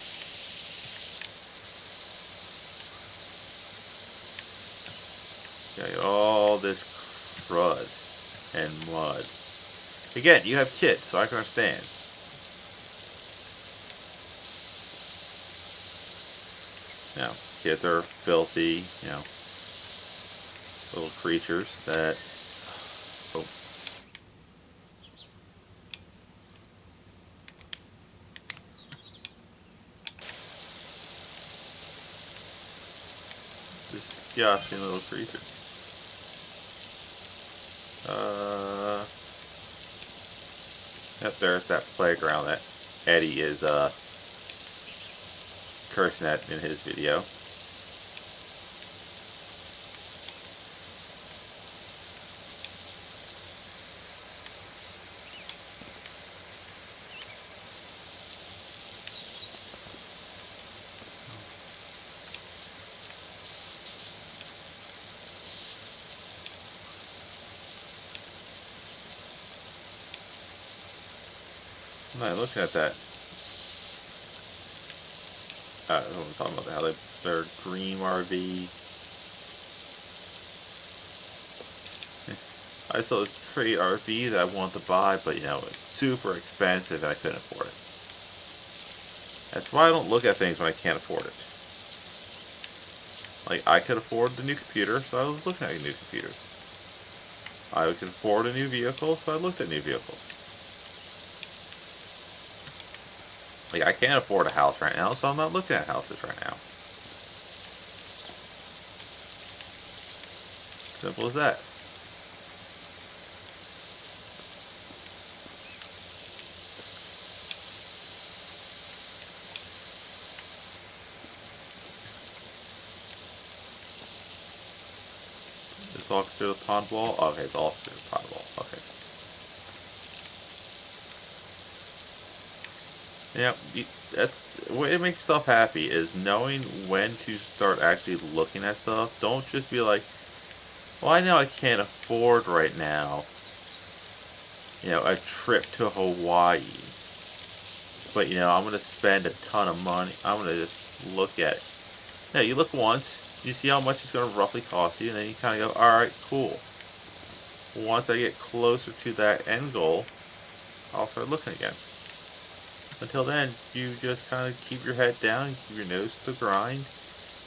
Got all this crud and mud. Again, you have kids, so I can understand. Kids are filthy, little creatures that. Oh. Disgusting little creatures. Yep, there's that playground that Eddie is cursing at in his video. I'm looking at that. I'm talking about how their dream RV. I saw this pretty RV that I wanted to buy, but it's super expensive and I couldn't afford it. That's why I don't look at things when I can't afford it. Like, I could afford the new computer, so I was looking at new computers. I could afford a new vehicle, so I looked at new vehicles. Like, I can't afford a house right now, so I'm not looking at houses right now. Simple as that. It's all through the pond wall? Okay, it's all through the pond wall. Okay. That's what it makes yourself happy is knowing when to start actually looking at stuff. Don't just be like, well, I know I can't afford right now. a trip to Hawaii. But, I'm going to spend a ton of money. I'm going to just look at it. Yeah, you look once, you see how much it's going to roughly cost you, and then you kind of go, alright, cool. Once I get closer to that end goal, I'll start looking again. Until then, you just kind of keep your head down, keep your nose to the grind.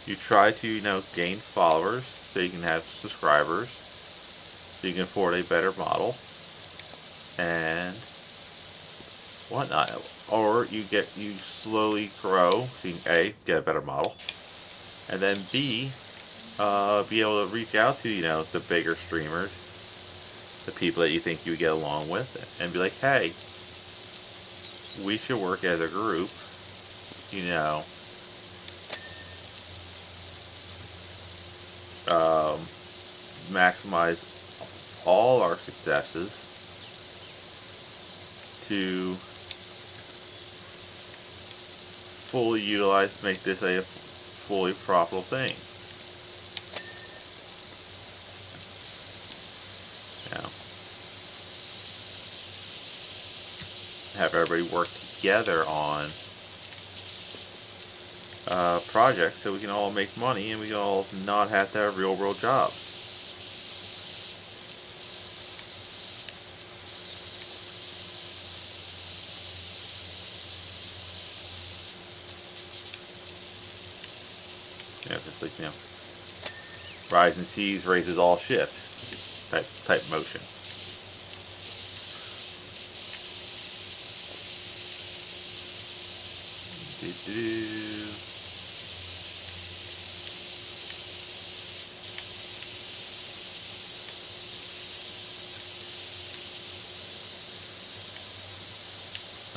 You try to, gain followers so you can have subscribers, so you can afford a better model, and whatnot. Or you slowly grow, so you can A, get a better model, and then B, be able to reach out to, the bigger streamers, the people that you think you would get along with, and be like, hey, we should work as a group, maximize all our successes to fully utilize, make this a fully profitable thing. Have everybody work together on projects so we can all make money and we can all not have to have real world jobs. Just like, rise and seas raises all ships type motion.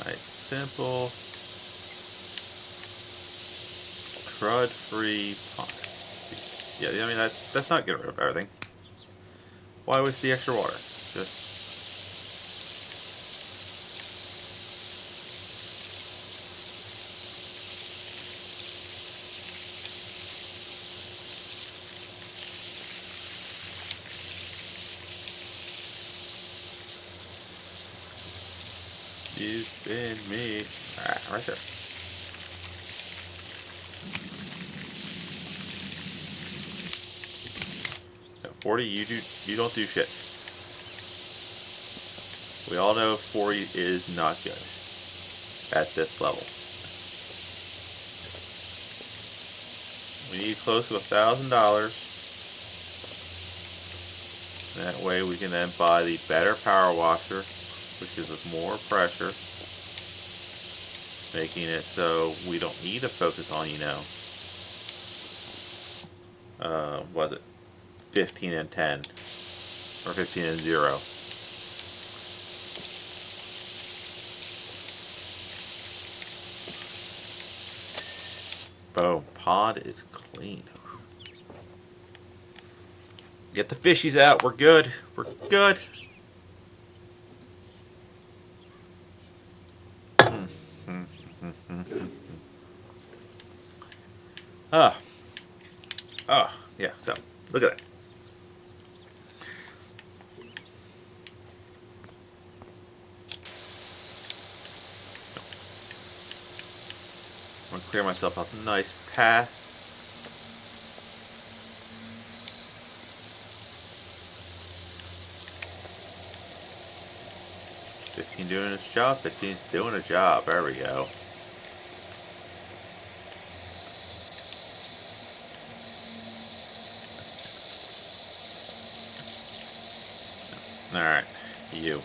Nice, simple, crud-free pond. Yeah, I mean that's not getting rid of everything. Why waste the extra water? Just you spin me. Right there. 40, you don't do shit. We all know 40 is not good at this level. We need close to $1,000. That way we can then buy the better power washer, which gives us more pressure, making it so we don't need to focus on, was it 15 and 10 or 15 and 0. Boom, pond is clean. Get the fishies out, we're good. We're good. Yeah, so, look at that. I'm going to clear myself up a nice path. Doing its job, 15's doing a job. There we go. Alright, you.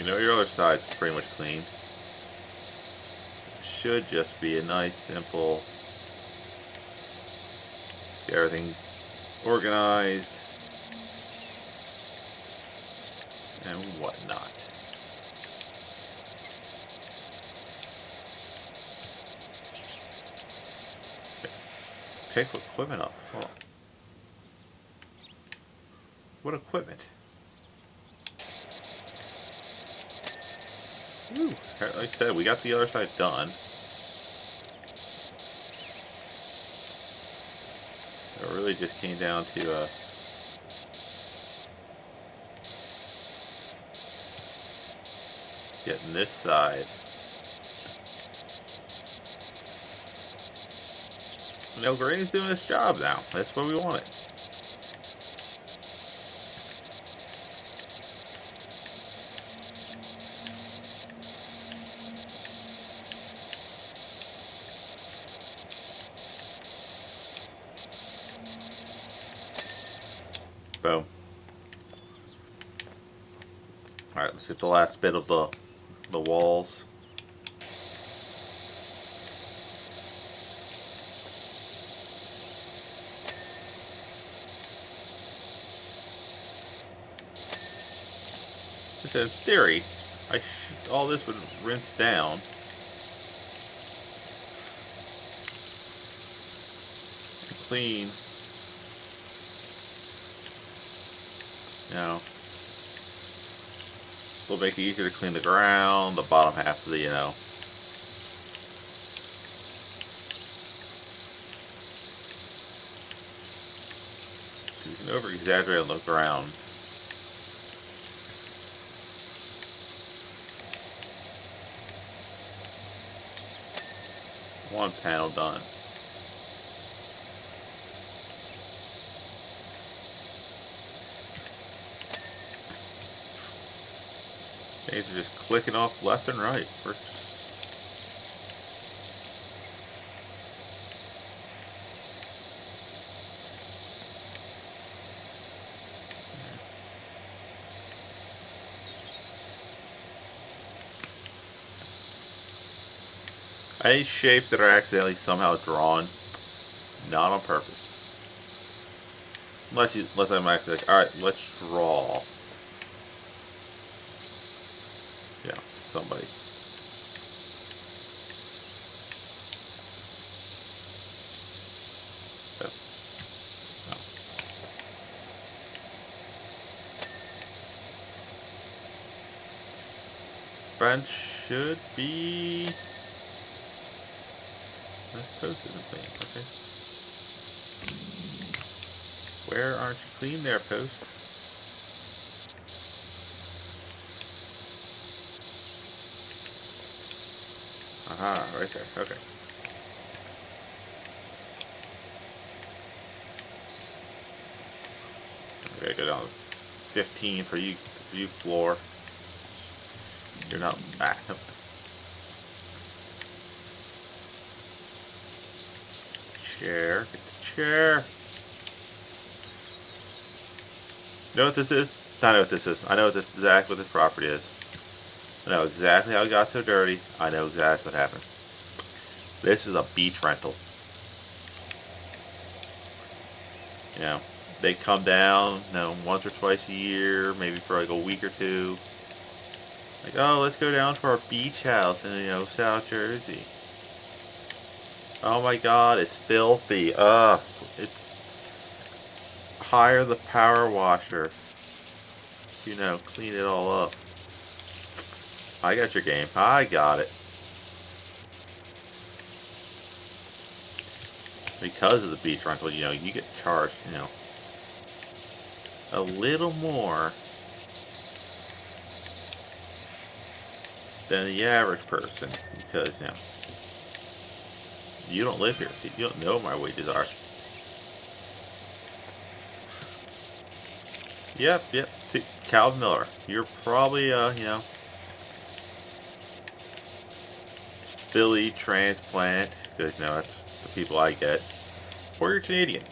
Your other side's pretty much clean. Should just be a nice, simple, get everything organized and whatnot. Pick equipment up. Hold on. What equipment? Ooh, like I said, we got the other side done. really just came down to getting this side. You know, Grady's doing his job now. That's what we wanted. Boom. Alright, let's hit the last bit of the walls. Just in theory, all this would rinse down. Clean. You know, will make it easier to clean the ground, the bottom half of the, you know. You can over exaggerate on the ground. One panel done. These are just clicking off left and right. Any shape that are accidentally somehow drawn, not on purpose. Unless I'm actually like, alright, let's draw. Yeah, somebody. No. Bench should be. This post isn't clean. Okay. Where aren't you clean there, post? Aha, right there. Okay. Okay, go down to 15 for you floor. You're not back. Chair. Get the chair. You know what this is? I know what this is. I know exactly what this property is. I know exactly how it got so dirty. I know exactly what happened. This is a beach rental. You know, they come down, you know, once or twice a year, maybe for like a week or two. Like, oh, let's go down to our beach house in, you know, South Jersey. Oh my God, it's filthy. It's hire the power washer. You know, clean it all up. I got your game. I got it. Because of the beach rental, you know, you get charged, you know, a little more than the average person because, you know, you don't live here. You don't know what my wages are. Yep. Cal Miller. You're probably, you know, Philly transplant, because, you know, that's the people I get. Or you're Canadian.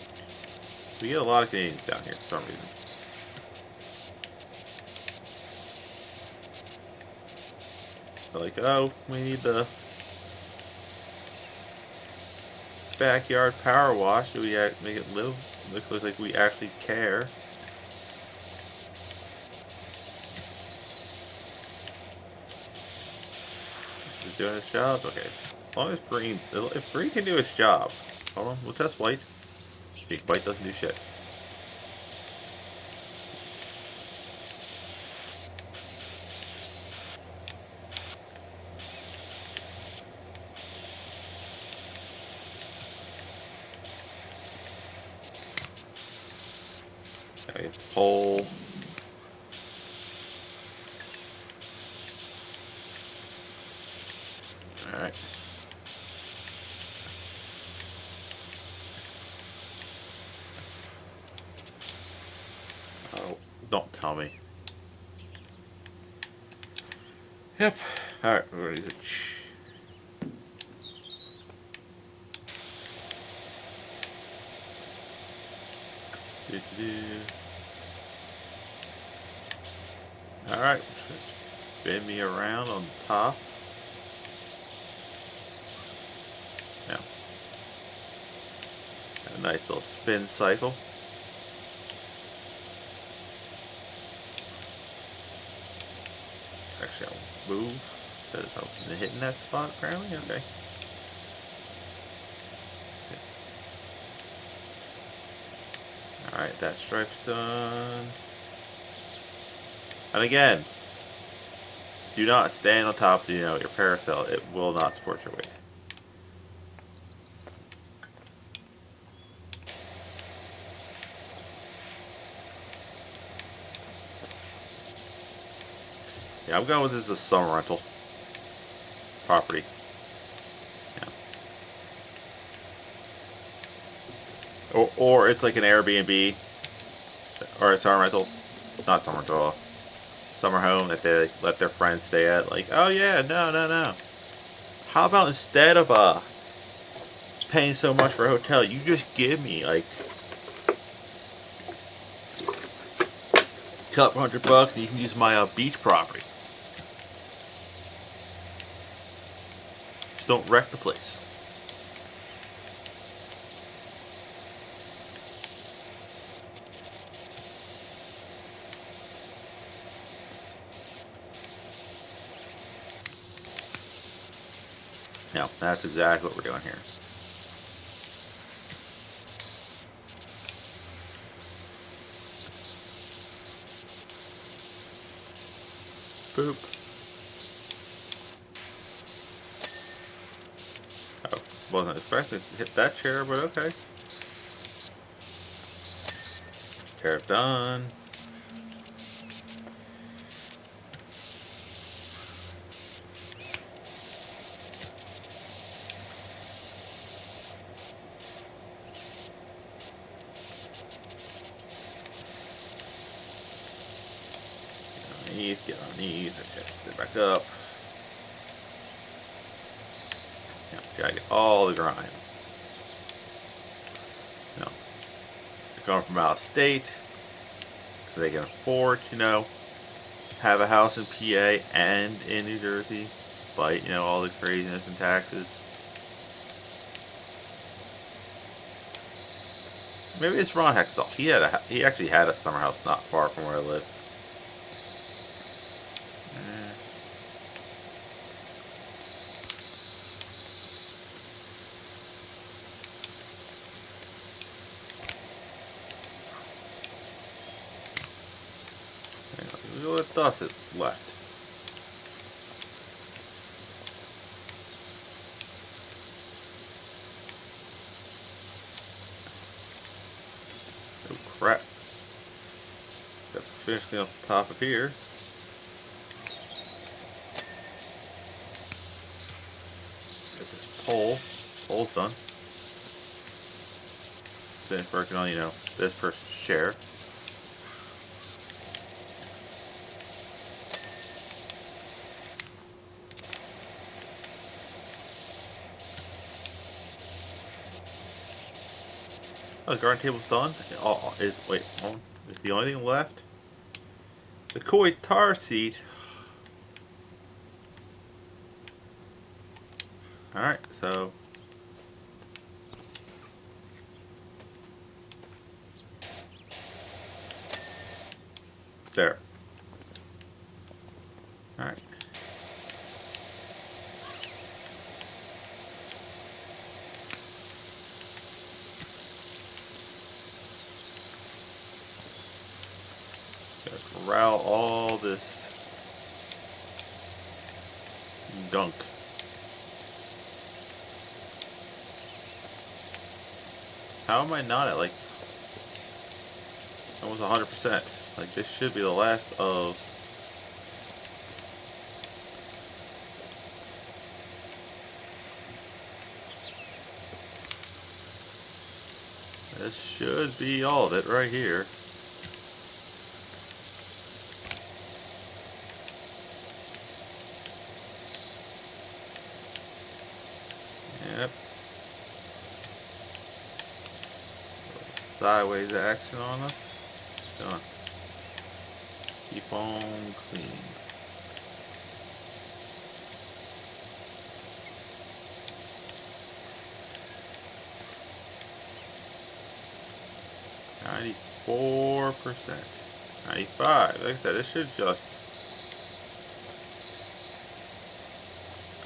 We get a lot of Canadians down here for some reason. They're like, oh, we need the backyard power wash. Do we make it look like we actually care? Is it doing its job? Okay. As long as green, if green can do its job. Hold on, we'll test white. White doesn't do shit. Okay, pole. Alright. Oh, don't tell me. Yep. Alright, we're gonna use it. Alright, just spin me around on top. Yeah. A nice little spin cycle. Actually, I'll move because I'm hitting that spot apparently. Okay. Alright, that stripe's done. And again, do not stand on top of your parasail. It will not support your weight. Yeah, I'm going with this as a summer rental property. Yeah. Or it's like an Airbnb or a summer rental, not summer rental, summer home that they let their friends stay at. Like, oh yeah, no. How about instead of paying so much for a hotel, you just give me like a couple $100 and you can use my beach property. Just don't wreck the place. Yeah, that's exactly what we're doing here. Boop. Oh, wasn't expecting to hit that chair, but okay. Chair done. Get on knees, okay, sit back up. Yeah, gotta get all the grime. You know, they're going from out of state, so they can afford, have a house in PA and in New Jersey, despite, all the craziness and taxes. Maybe it's Ron Hextall. He actually had a summer house not far from where I live. What dust is left? Oh crap. Got to finish cleaning up the top of here. Get this pole. Pole's done. Finish working on, this person's chair. Oh, the garden table's done. Is the only thing left? The koi tar seat. Alright, so there. Alright. Gotta corral all this gunk. How am I not at like... almost 100%. Like this should be the last of. This should be all of it right here. Yep. Sideways action on us. Done. Keep on cleaning. %. 95. Like I said, it should just.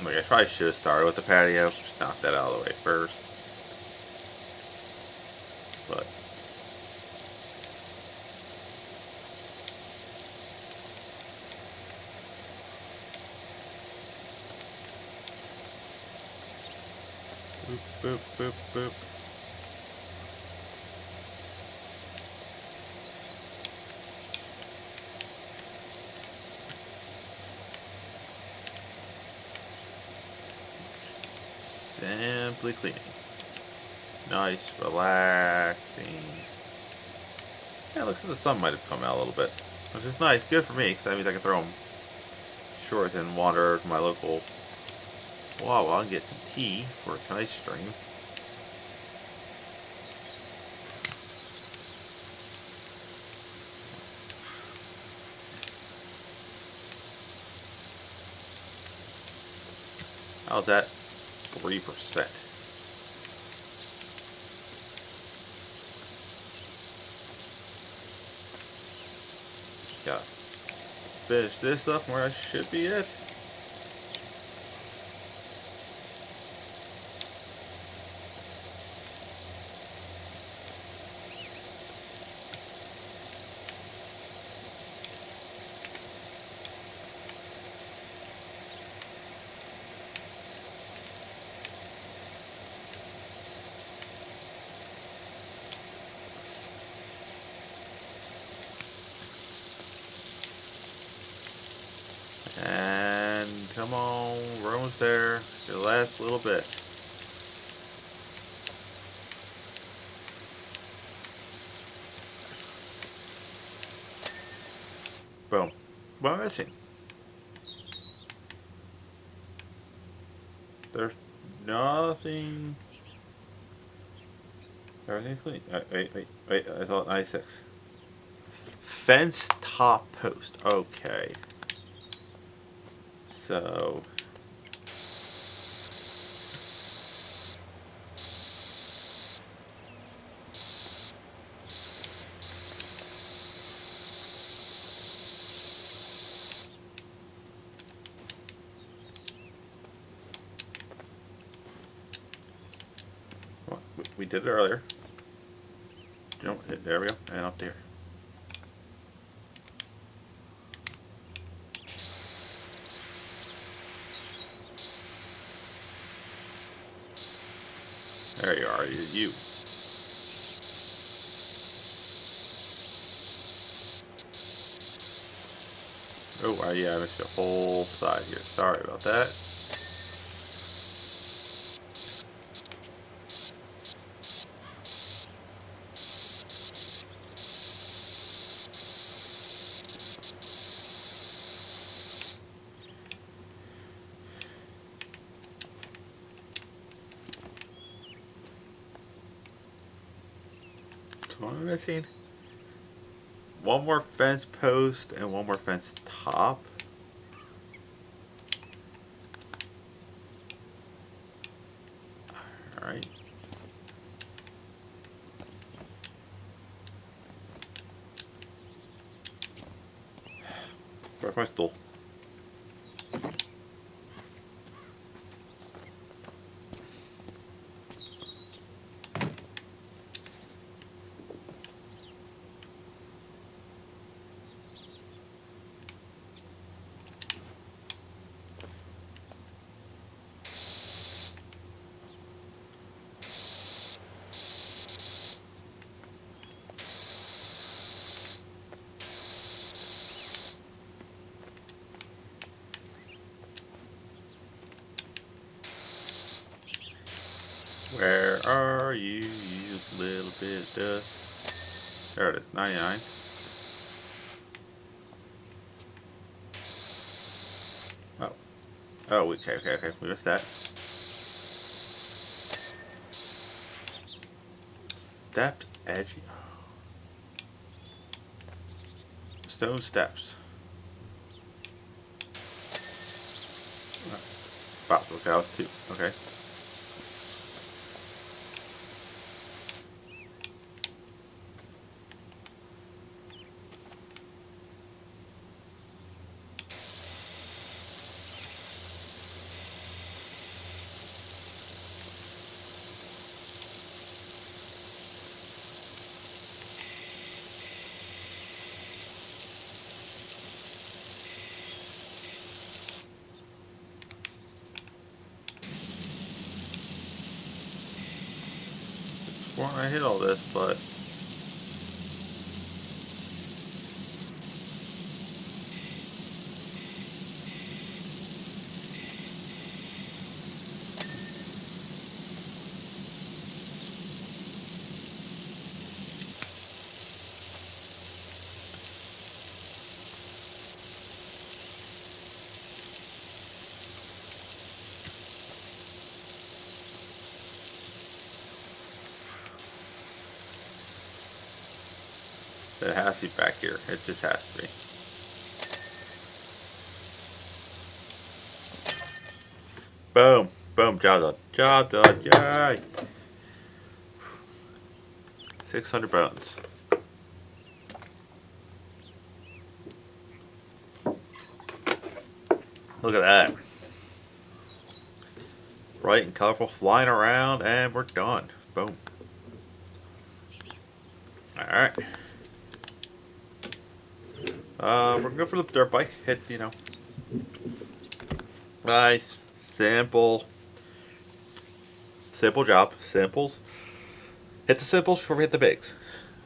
Like I probably should have started with the patio. Just knock that out of the way first. But boop, boop, boop, boop. Simply cleaning. Nice, relaxing. Yeah, it looks like the sun might have come out a little bit, which is nice. Good for me, because that means I can throw them short and wander to my local Wawa and get some tea for tonight's stream. How's that? 3%. Gotta finish this up where I should be at. And come on, we're almost there. The last little bit. Boom. What am I missing? There's nothing. Everything's clean. Wait. I thought 96. Fence top post. Okay. So. Well, we did it earlier. You know, there we go. And up there. There you are, you. Oh, yeah, I missed the whole side here. Sorry about that. So what am I missing? One more fence post and one more fence top. Alright. Where's my stool? Where are you, you little bit of dust? There it is, 99. Oh, oh, okay. We missed that. Steps, edgy. Stone steps. Wow, okay, I was two. Okay. Well, I hit all this, but it has to be back here. It just has to be. Boom. Boom. Job done. Job done. Yay. 600 bones. Look at that. Bright and colorful flying around, and we're done. Boom. Alright. We're gonna go for the dirt bike. Hit, nice, simple job. Simples. Hit the simples before we hit the bigs.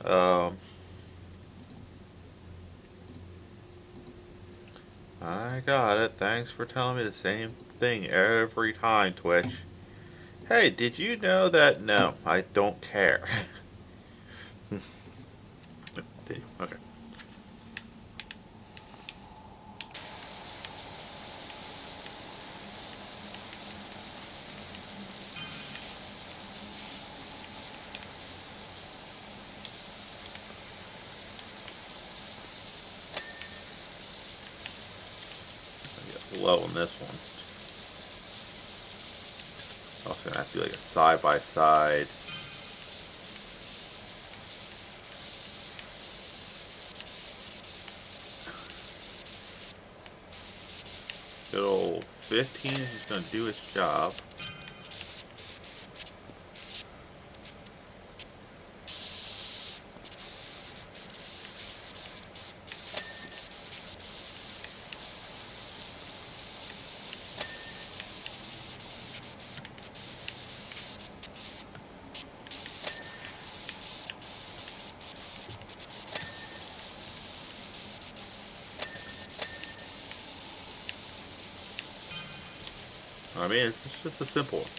I got it. Thanks for telling me the same thing every time, Twitch. Hey, did you know that? No, I don't care. Okay. Low on this one. Also gonna have to do like a side by side. Good old 15 is gonna do its job. I mean, it's just a simple one.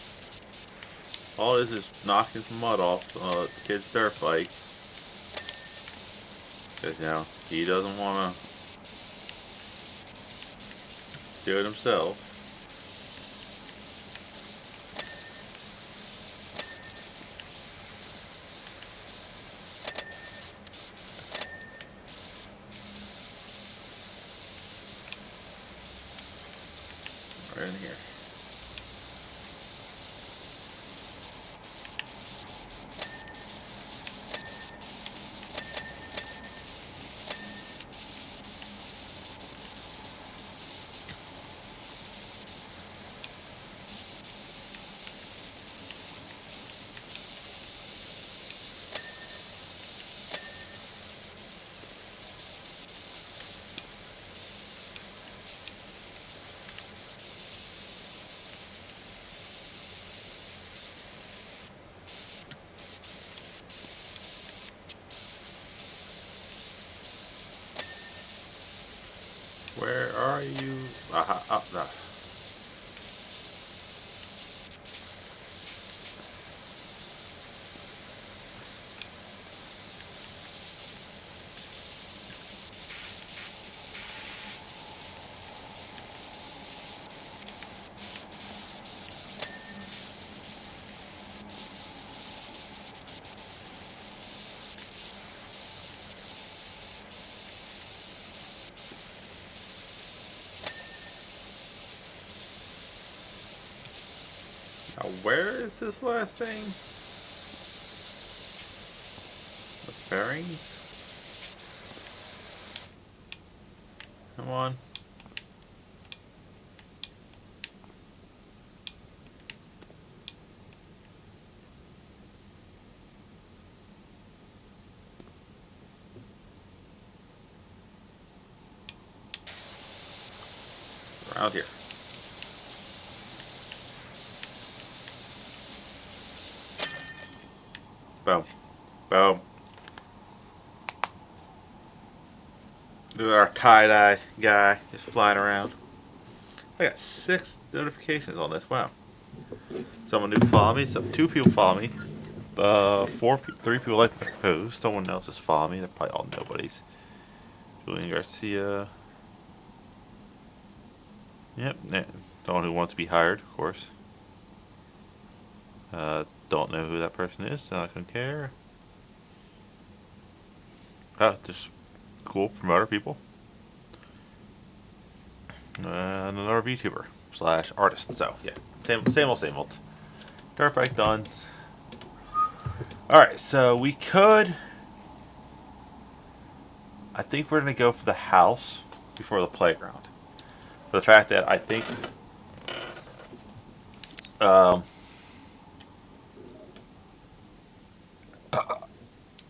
All it is knocking some mud off the kid's dirt bike. Because, he doesn't want to do it himself. Right in here. Where are you? Aha, up there. Now, where is this last thing? The bearings? Come on. Around here. Boom. Boom. Look at our tie-dye guy just flying around. I got 6 notifications on this. Wow. Someone new follow me. 2 people follow me. 3 people like my post. Someone else just follow me. They're probably all nobodies. Julian Garcia. Yep. Someone who wants to be hired, of course. Don't know who that person is, so I don't care. Just cool promoter people. Another VTuber / artist. So yeah, same old. Dirt bike done. All right, so we could. I think we're gonna go for the house before the playground. For the fact that I think. Um,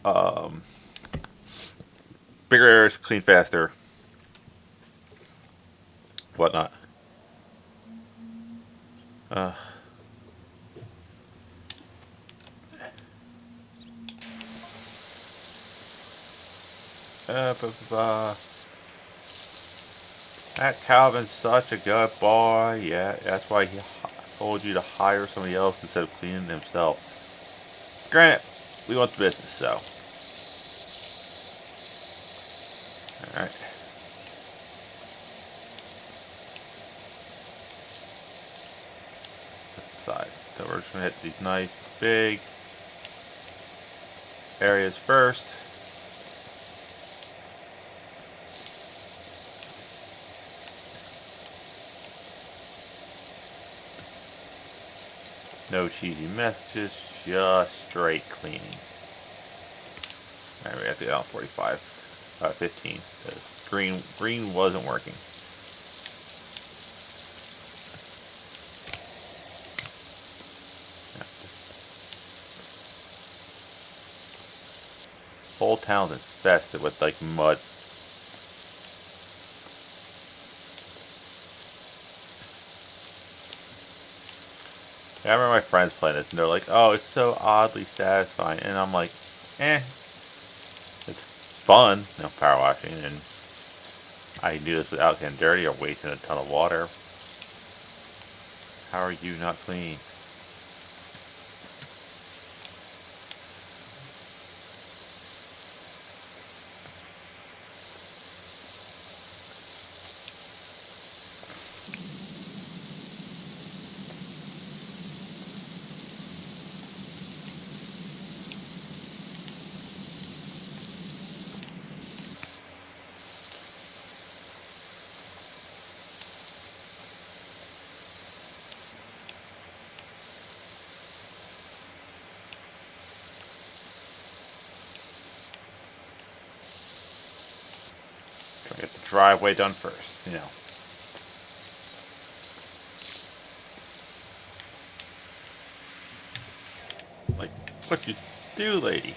um, Bigger areas, clean faster, whatnot. Uh, uh, that Calvin's such a good boy. Yeah, that's why he told you to hire somebody else instead of cleaning himself. Granted, we want the business, so. Alright. Side. So we're just going to hit these nice big areas first. No cheesy messages, just straight cleaning. Alright, we have to get on 15. Green wasn't working. Whole town's infested with like mud. I remember my friends playing this and they're like, oh, it's so oddly satisfying. And I'm like, it's fun, power washing. And I can do this without getting dirty or wasting a ton of water. How are you not clean? Try to get the driveway done first, Like, what you do, lady?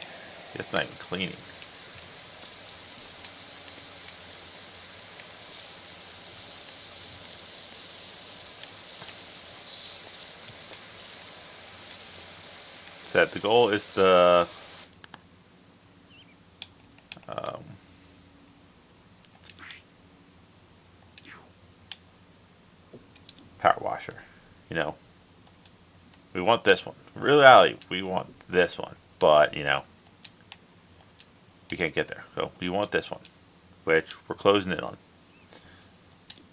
It's not even cleaning. Said the goal is to power washer. We want this one. In reality, we want this one, but we can't get there. So we want this one, which we're closing in on.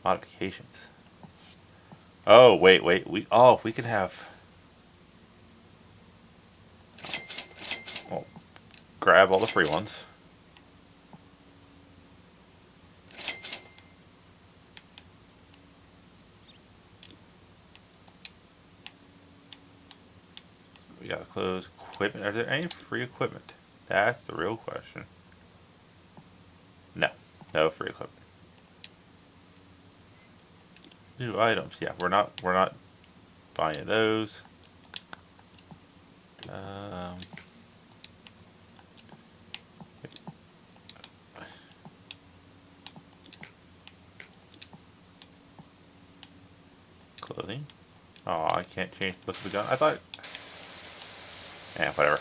Modifications. Oh wait. We could have. Well, grab all the free ones. we gotta close equipment. Are there any free equipment? That's the real question. No, no free equipment. New items. Yeah, we're not buying those. Clothing. Oh, I can't change the look of the gun. I thought. Yeah, whatever.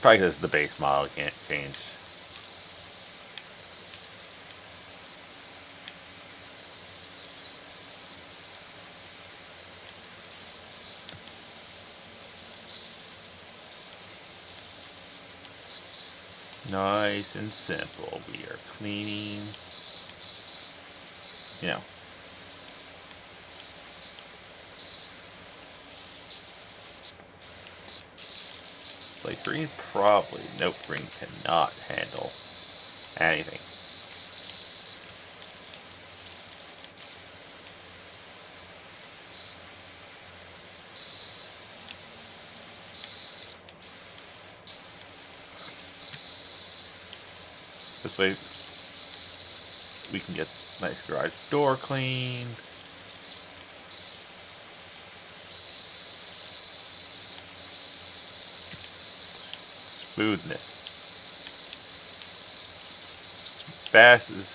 Probably because it's the base model, it can't change. Nice and simple. We are cleaning. You know. Like green, probably. Nope, green cannot handle anything. This way we can get nice garage door cleaned. Smoothness. Fast is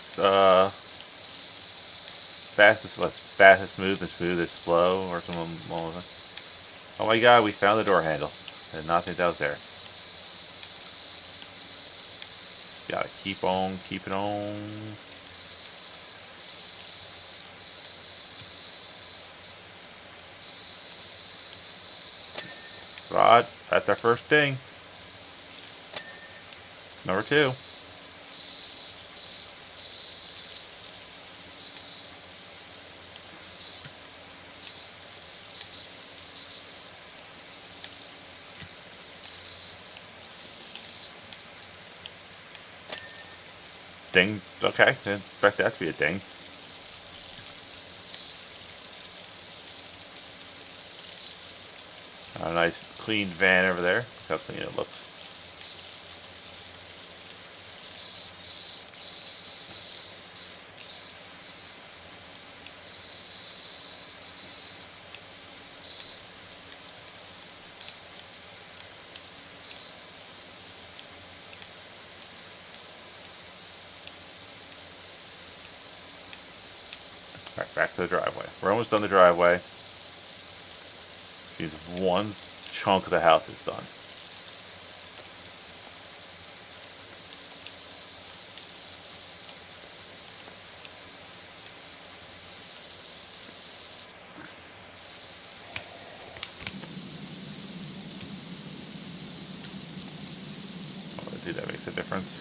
smooth and smooth is slow or something along those lines. Oh my god, we found the door handle. I did not think that was there. Gotta keep on keeping on. Rod, that's our first thing. Number 2. Ding. Okay, didn't expect that to be a ding. A nice clean van over there. Look how clean it looks. Alright, back to the driveway. We're almost done the driveway. Means one chunk of the house is done. I do that makes a difference.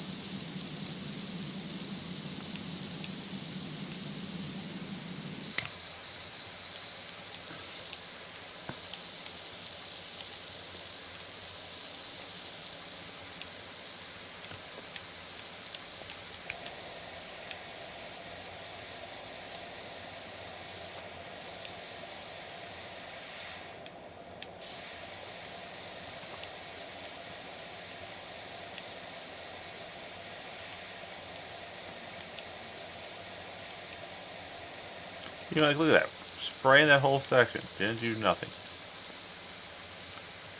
You know, like, look at that. Spraying that whole section. Didn't do nothing.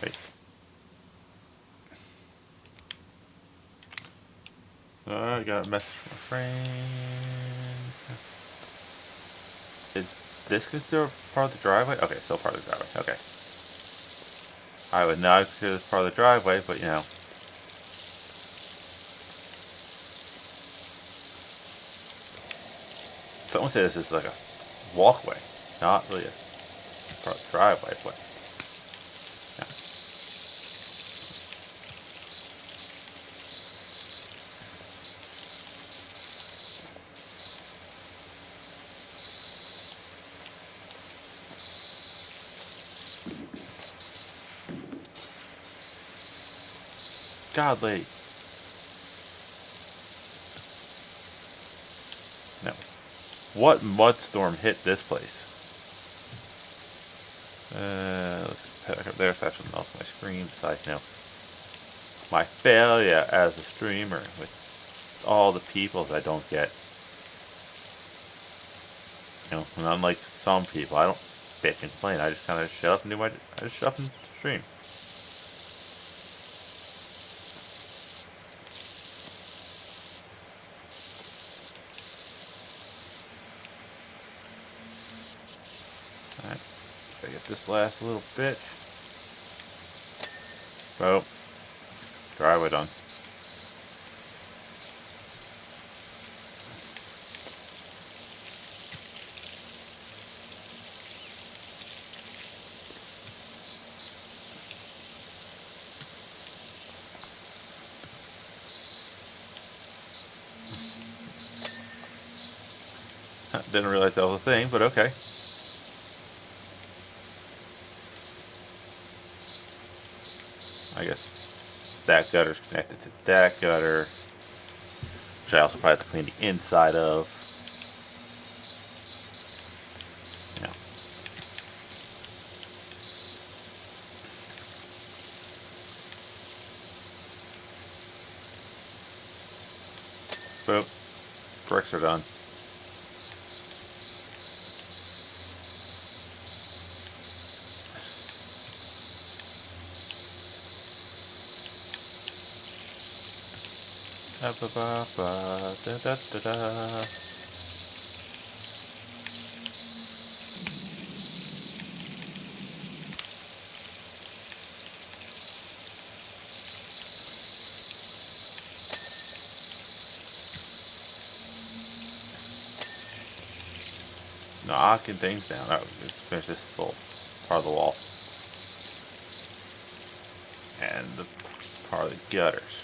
Wait. I got a message from a friend. Is this considered part of the driveway? Okay, still part of the driveway. Okay. I would not consider this part of the driveway, but you know. Someone said this is like a walkway, not really a part of the driveway, but yeah. God, lady. No. What mud storm hit this place? Let's pick up there so I have something else on my screen besides, my failure as a streamer with all the people that I don't get. And unlike some people, I don't bitch and complain. I just kind of shut up and I just shut up and stream. Alright, gotta get this last little bit. Boom. Driveway done. Didn't realize that was a thing, but okay. I guess that gutter's connected to that gutter, which I also probably have to clean the inside of. Boom. Bricks are done. Da, da, da, da. Knocking things down. Let's finish this full part of the wall. And the part of the gutters.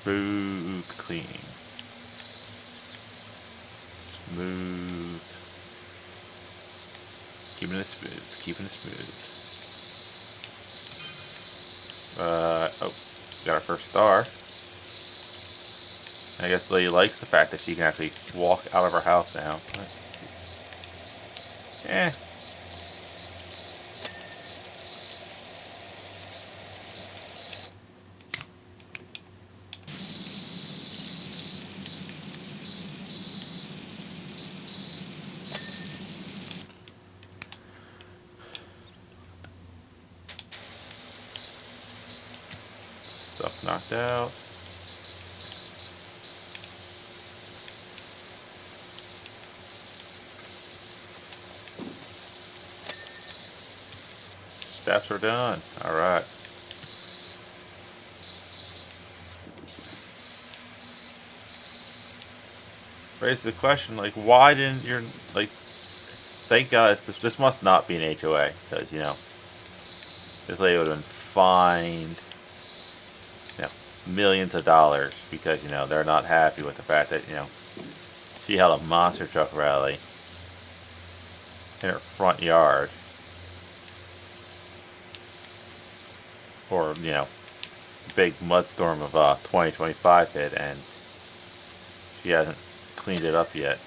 Smooth cleaning. Smooth. Keeping it smooth. Keeping it smooth. Oh, got our first star. I guess Lily likes the fact that she can actually walk out of her house now. Eh. Stuff knocked out. Steps are done. Alright. Raises the question, like, why didn't your, like, thank God, this must not be an HOA, because, this lady would have been fined, millions of dollars, because, they're not happy with the fact that, she held a monster truck rally in her front yard. Or, big mudstorm of 2025 hit, and she hasn't cleaned it up yet.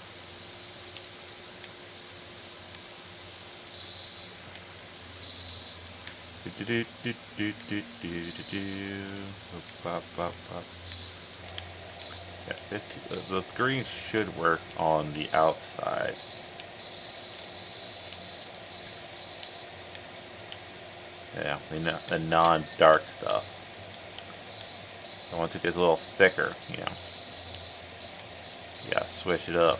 Yeah, the green should work on the outside. Yeah, the non-dark stuff. So once it gets a little thicker, you gotta switch it up.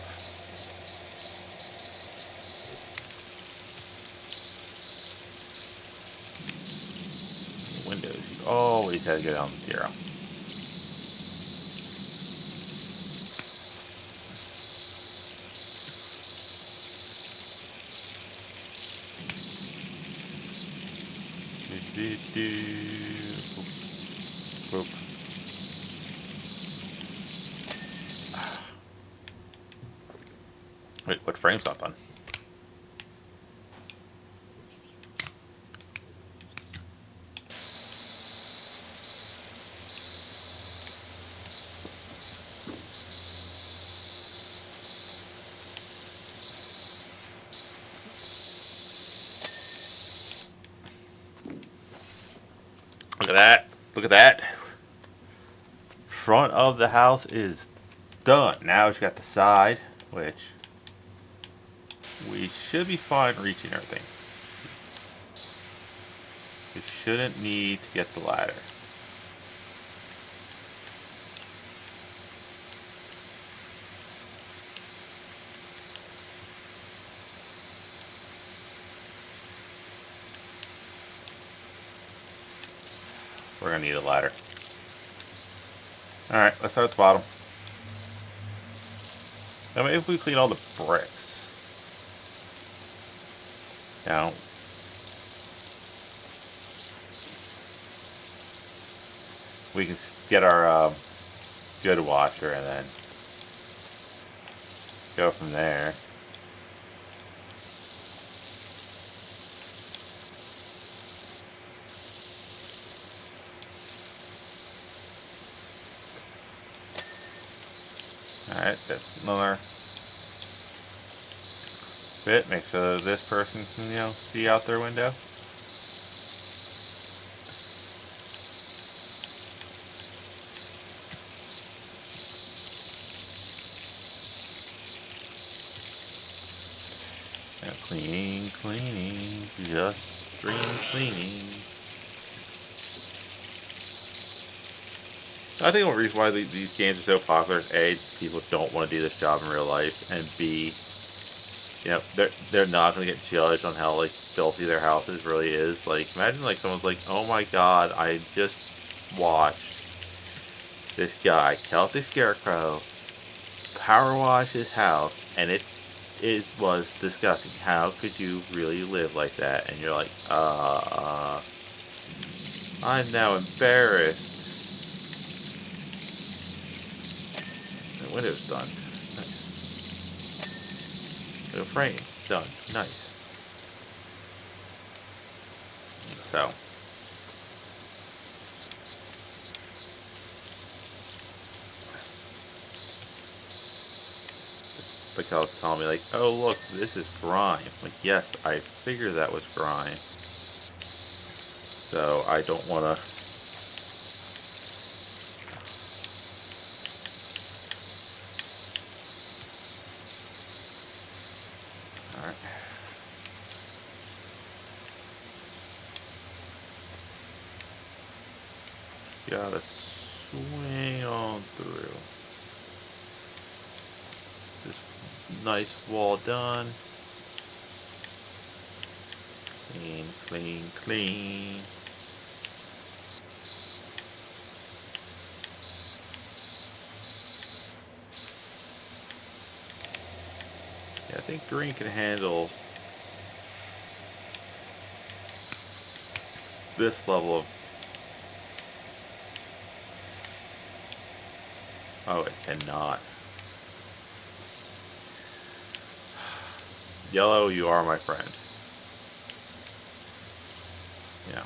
Windows, you always have to get on 0. Boop. Wait, what frame's not done? Look at that. Front of the house is done. Now we've got the side, which we should be fine reaching everything. We shouldn't need to get the ladder. We're gonna need a ladder. Alright, let's start at the bottom. Now maybe if we clean all the bricks. Now, we can get our good washer and then go from there. Alright, that's another bit. Make sure that this person can, see out their window. Now cleaning, just stream cleaning. I think the reason why these games are so popular is A, people don't want to do this job in real life, and B, they're not going to get judged on how filthy their houses really is. Like, imagine someone's like, oh my god, I just watched this guy kill the scarecrow, power wash his house, and it was disgusting. How could you really live like that? And you're like, I'm now embarrassed. The window's done. Nice. The frame done. Nice. So. Because telling me oh look, this is grime. Yes, I figured that was grime. So I don't want to. Alright. Gotta swing on through. This nice wall done. Clean. Yeah, I think green can handle this level of... Oh, it cannot. Yellow, you are my friend. Yeah.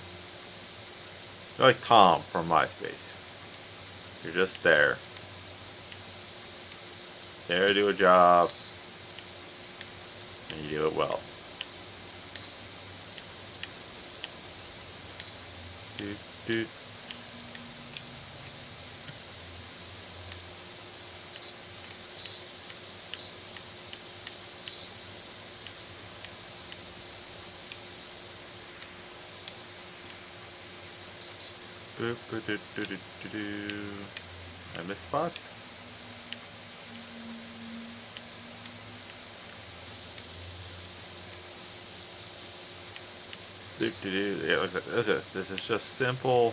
You're like Tom from MySpace. You're just there. There to do a job. And you do it well. Doot. I missed spots. Yeah, look at this. This is just simple.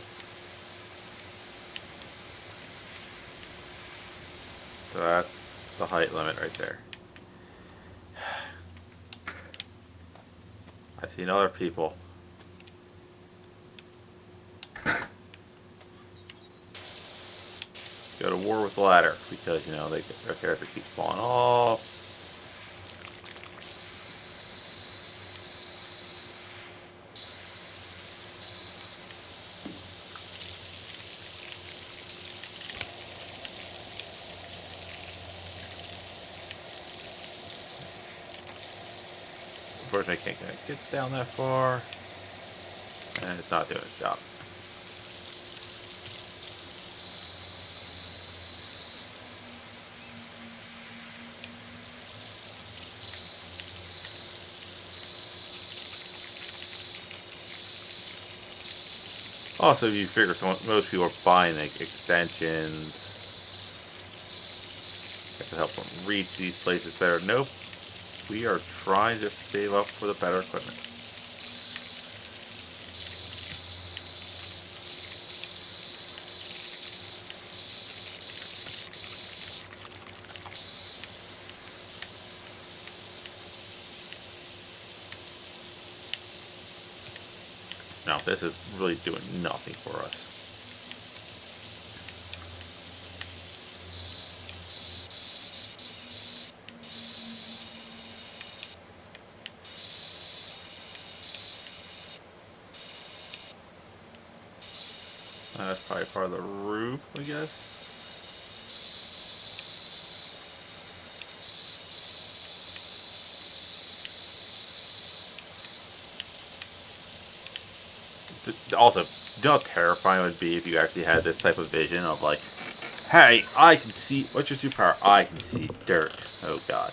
So that's the height limit right there. I've seen other people go to war with the ladder because their character keeps falling off. Unfortunately, I can't get down that far, and it's not doing its job. Also, you figure most people are buying like extensions that can help them reach these places better. Nope, we are trying to save up for the better equipment. Now, this is really doing nothing for us. That's probably part of the roof, I guess. Also, you know how terrifying it would be if you actually had this type of vision of like, hey, I can see. What's your superpower? I can see dirt. Oh God.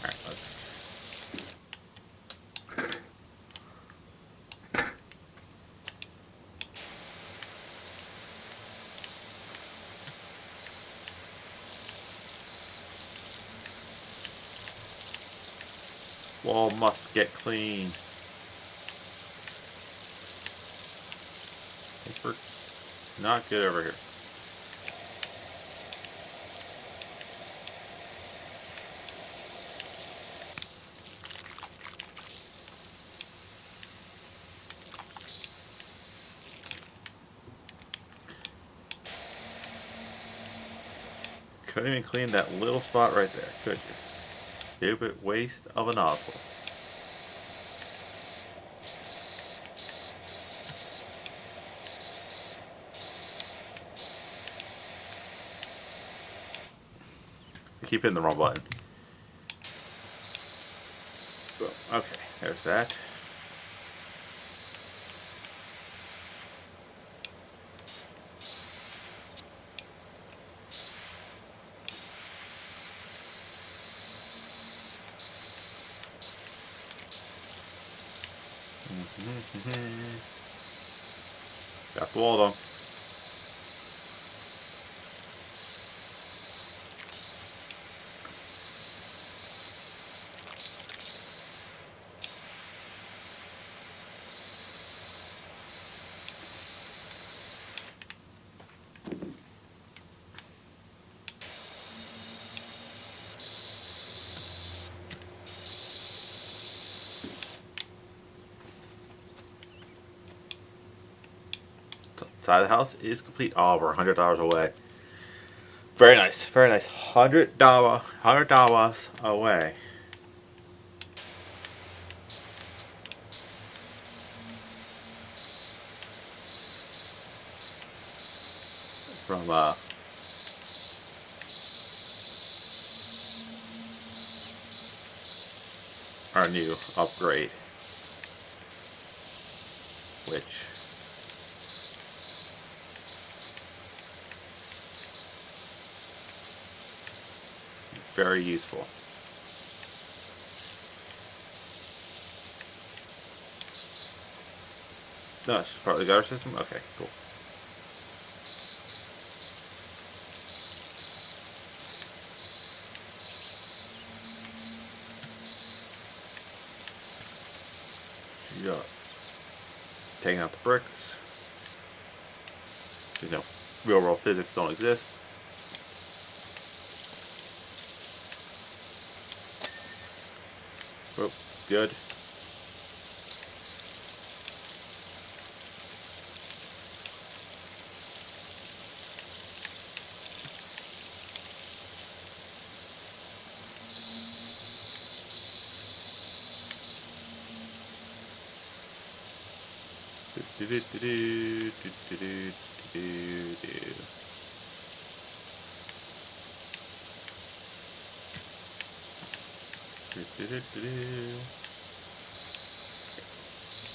Alright, let's. Wall must get clean. We're not good over here. Couldn't even clean that little spot right there, could you? Stupid waste of a nozzle. I keep hitting the wrong button. Okay, there's that. Got the wall though. Side of the house is complete. Oh, we're $100 away. Very nice, very nice. $100 away from our new upgrade, which is very useful. No, it's part of the gutter system? Okay, cool. You got taking out the bricks. You know, real world physics don't exist. Oh, good.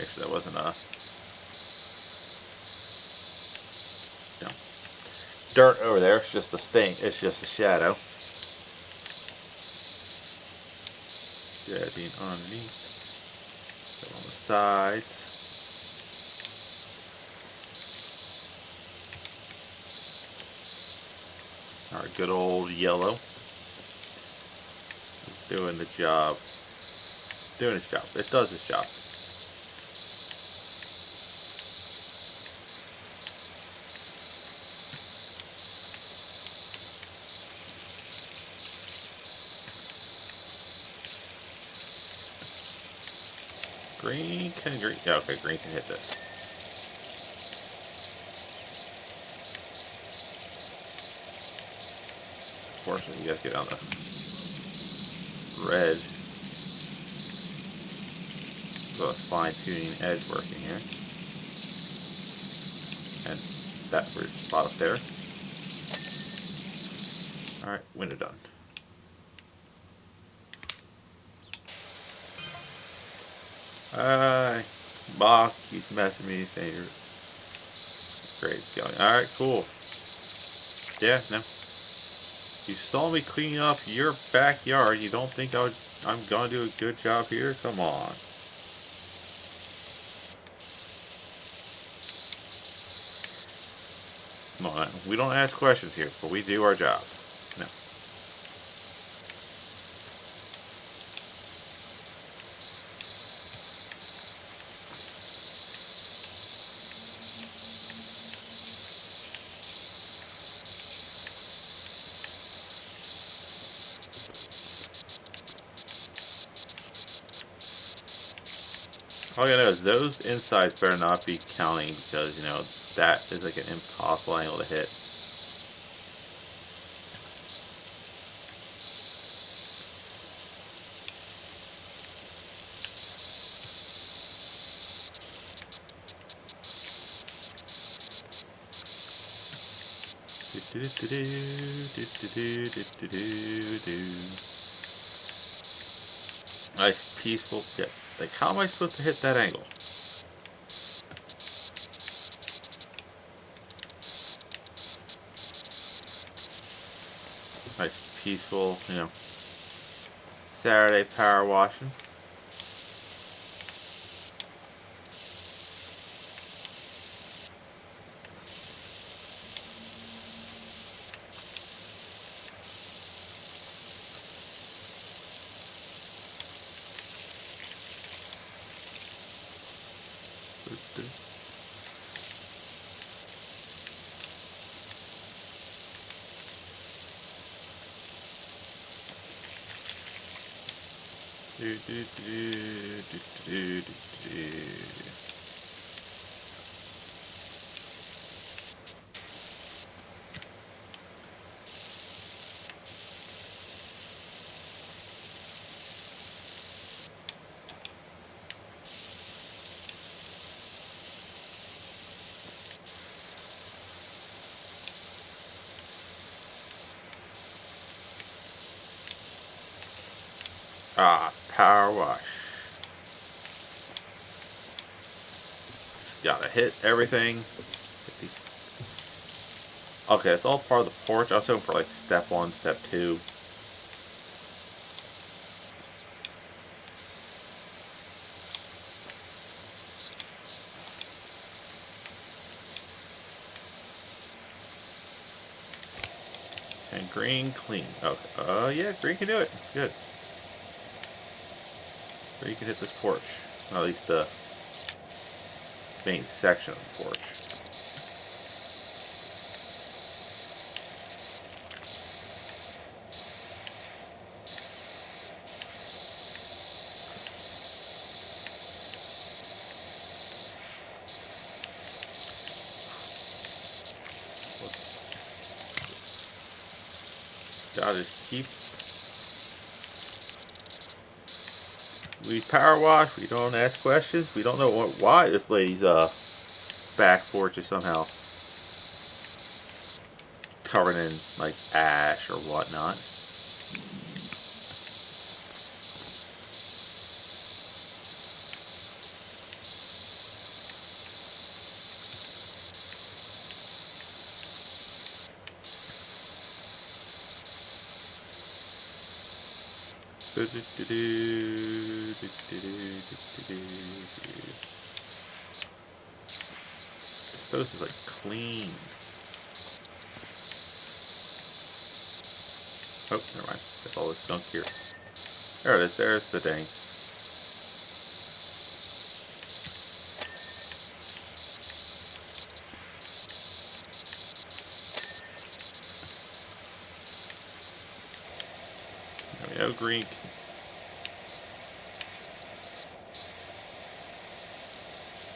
Actually, that wasn't a no. Dirt over there. It's just a stain. It's just a shadow. Jetting underneath. So on the sides. Our good old yellow. Doing the job. Doing its job. It does its job. Green. Yeah, okay, green can hit this. Fortunately, you guys get on the red. So a fine-tuning edge working here. And that spot up there. Alright, window done. Bach keeps messing me saying your grade's going. Alright, cool. Yeah, no. You saw me clean up your backyard. You don't think I'm gonna do a good job here? Come on. Come on. We don't ask questions here, but we do our job. No. All you know is those insides better not be counting because, you know, that is like an impossible angle to hit. Nice, peaceful. Yeah. Like, how am I supposed to hit that angle? Nice, peaceful, you know, Saturday power washing. Ah, power wash. Gotta hit everything. Okay, it's all part of the porch. I was hoping for like step 1, step 2. And green clean. Okay. Yeah, green can do it. Good. Green can hit this porch. Or at least the main section of the porch. Gotta just keep. We power wash. We don't ask questions. We don't know why this lady's back porch is somehow covered in like ash or whatnot. Supposed to like clean. Oh, never mind. That's all this junk here. There it is. There's the dang. There we go, green.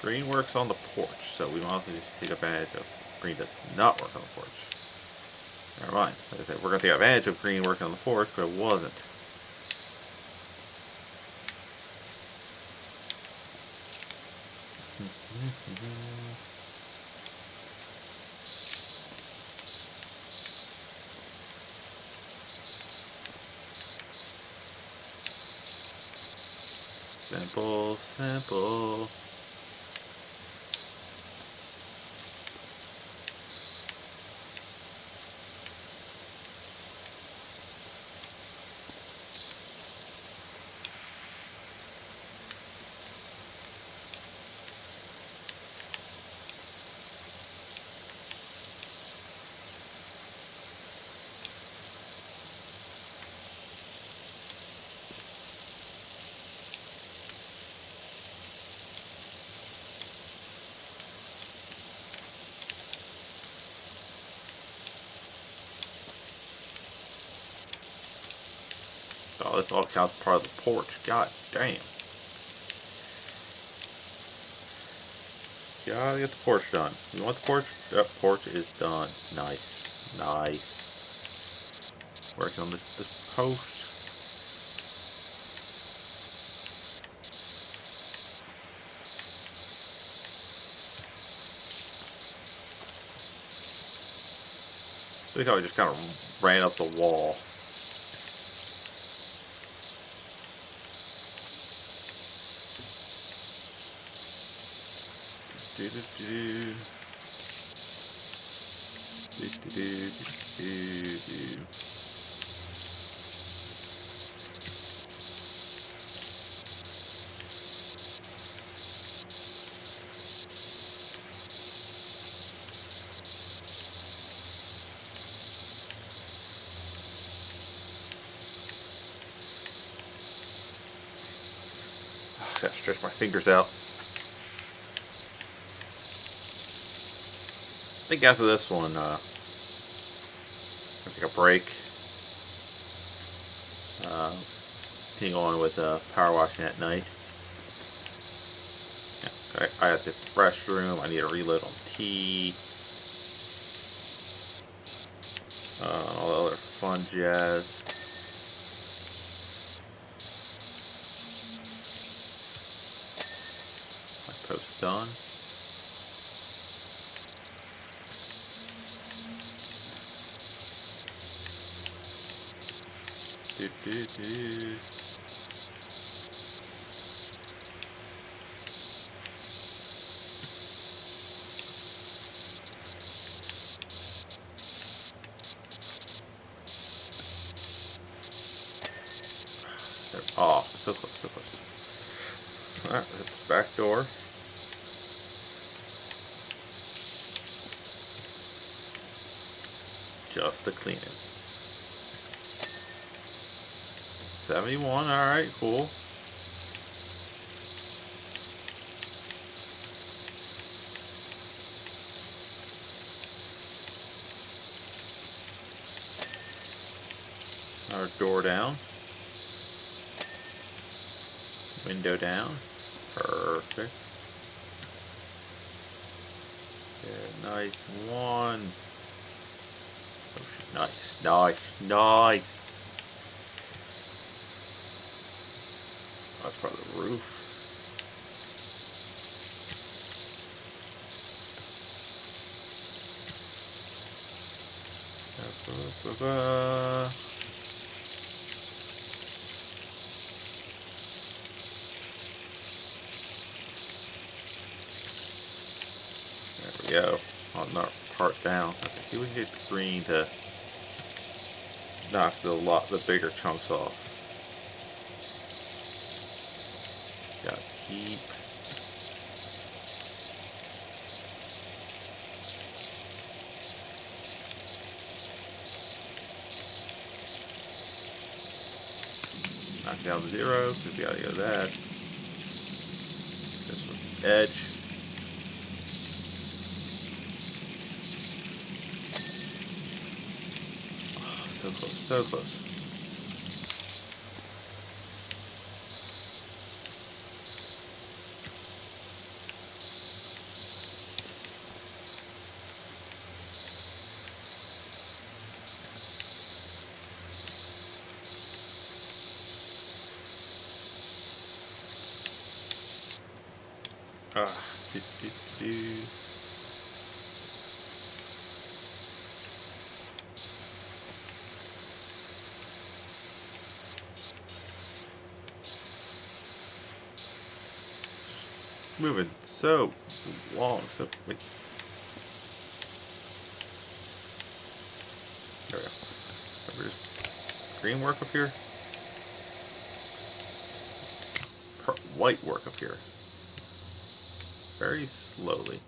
Green works on the porch, so we want to just take advantage of green does not work on the porch. Never mind. Like I said, we're going to take advantage of green working on the porch, but it wasn't. Simple, simple. Oh, this all counts part of the porch. God damn. Gotta get the porch done. You want the porch? That porch is done. Nice. Nice. Working on this post. Look how I just kind of ran up the wall. Gotta stretch my fingers out. I think after this one, I'll take a break. Continue on with power washing at night. Yeah, I have to hit the restroom. I need a reload on tea. All the other fun jazz. My post done. Oh, so close, so close. Alright, that's the back door. Just the cleaning. 71, alright, cool. Our door down. Window down. Perfect. Yeah, nice one. Oh, nice, nice, nice. That's part of the roof. There we go. On that part down. Okay, see, we hit the green to knock the bigger chunks off. Keep. Knock down the 0, because we gotta go that. This one, edge. Oh, so close, so close. Do, do, do. Moving so long, so wait. There we go. There's green work up here. White work up here. Very slowly.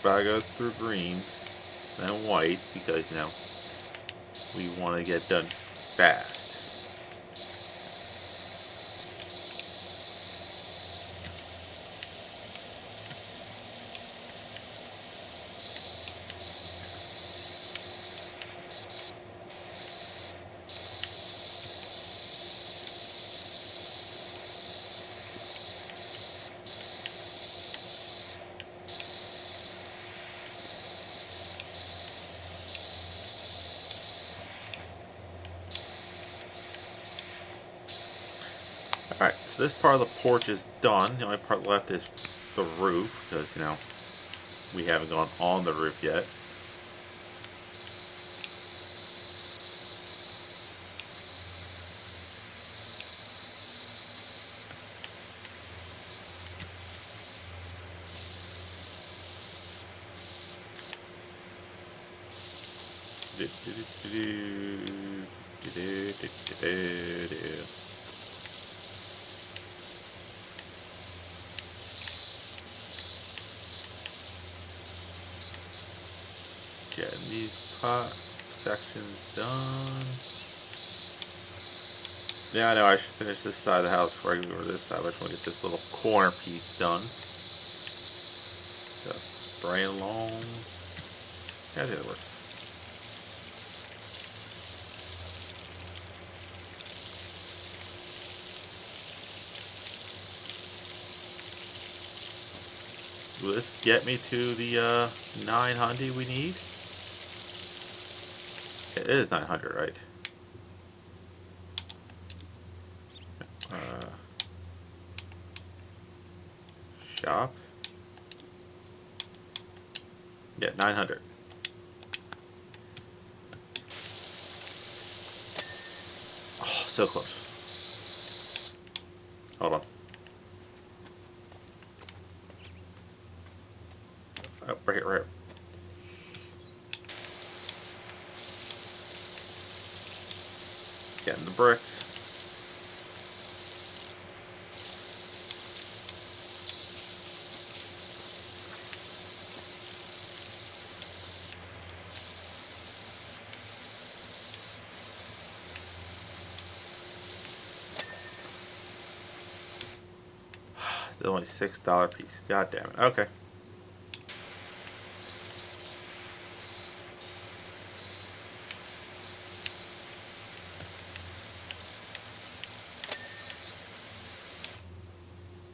But I go through green, then white, because, you know, we want to get done fast. Alright, so this part of the porch is done. The only part left is the roof, because, you know, we haven't gone on the roof yet. Getting these pot sections done. Yeah, I know I should finish this side of the house before I go over this side. I just want to get this little corner piece done. Just spray along. Yeah, I think it works. Will this get me to the 900 we need? It is 900, right? Shop. Yeah, 900. Oh, so close. Hold on. Oh, right here, right here. Getting the bricks. It's only $6 piece. God damn it. Okay.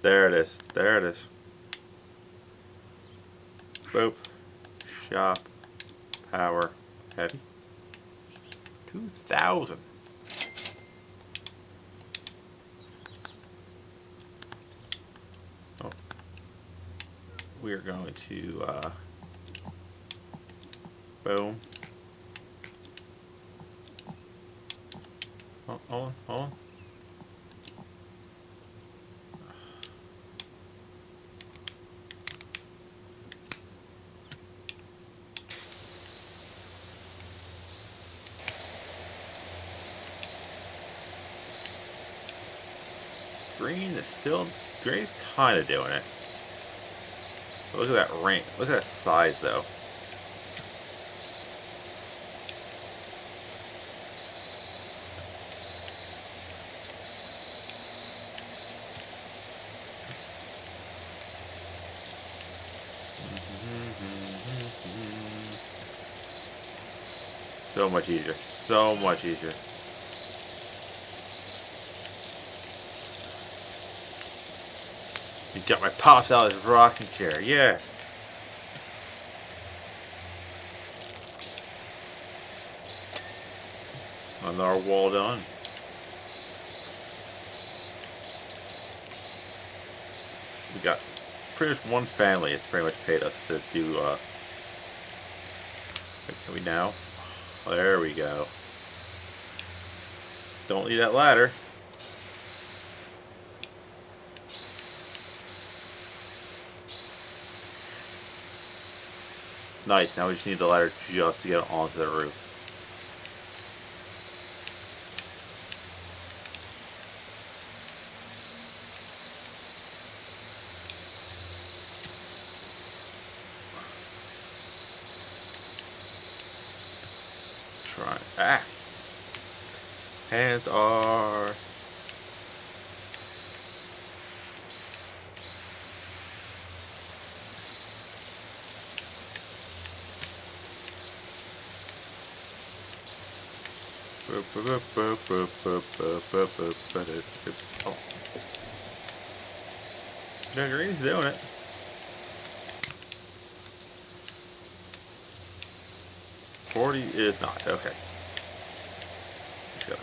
There it is. There it is. Boop. Shop. Power. Heavy. 2,000. Oh. We are going to, boom. Oh, hold on, hold on. still, Gray's kind of doing it. But look at that range. Look at that size, though. So much easier. So much easier. He got my pops out of his rocking chair. Yeah. Another wall done. We got pretty much one family has pretty much paid us to do, can we now? Oh, there we go. Don't leave that ladder. Nice, now we just need the ladder just to get onto the roof. Try. Ah! Hands are... Oh. Yeah, Green's doing it. $40 is not. Okay. Let's go.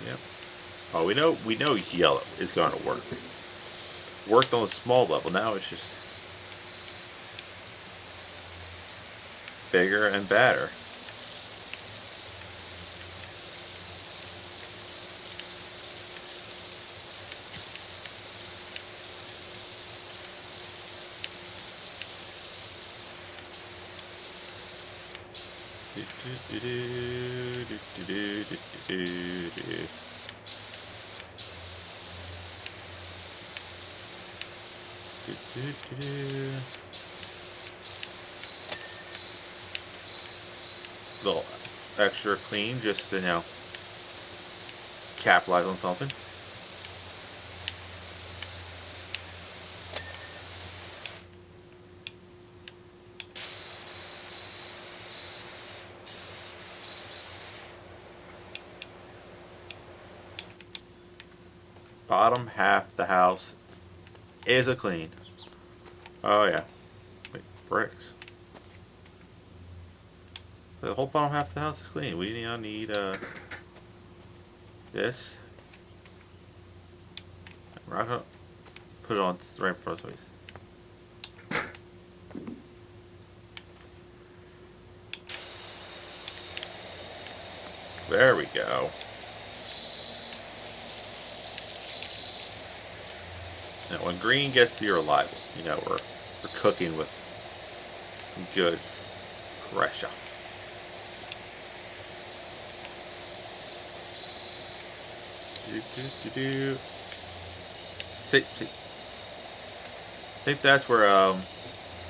Yep. Oh, we know yellow is going to work. Worked on a small level. Now it's just bigger and badder. Little extra clean just to, you know, capitalize on something. Bottom half the house is a clean. Oh yeah. Wait, bricks. The whole bottom half of the house is clean. We now need this. We're not gonna put it on right in front of us. There we go. Now when green gets to your reliable, you know we're cooking with good pressure. See. I think that's where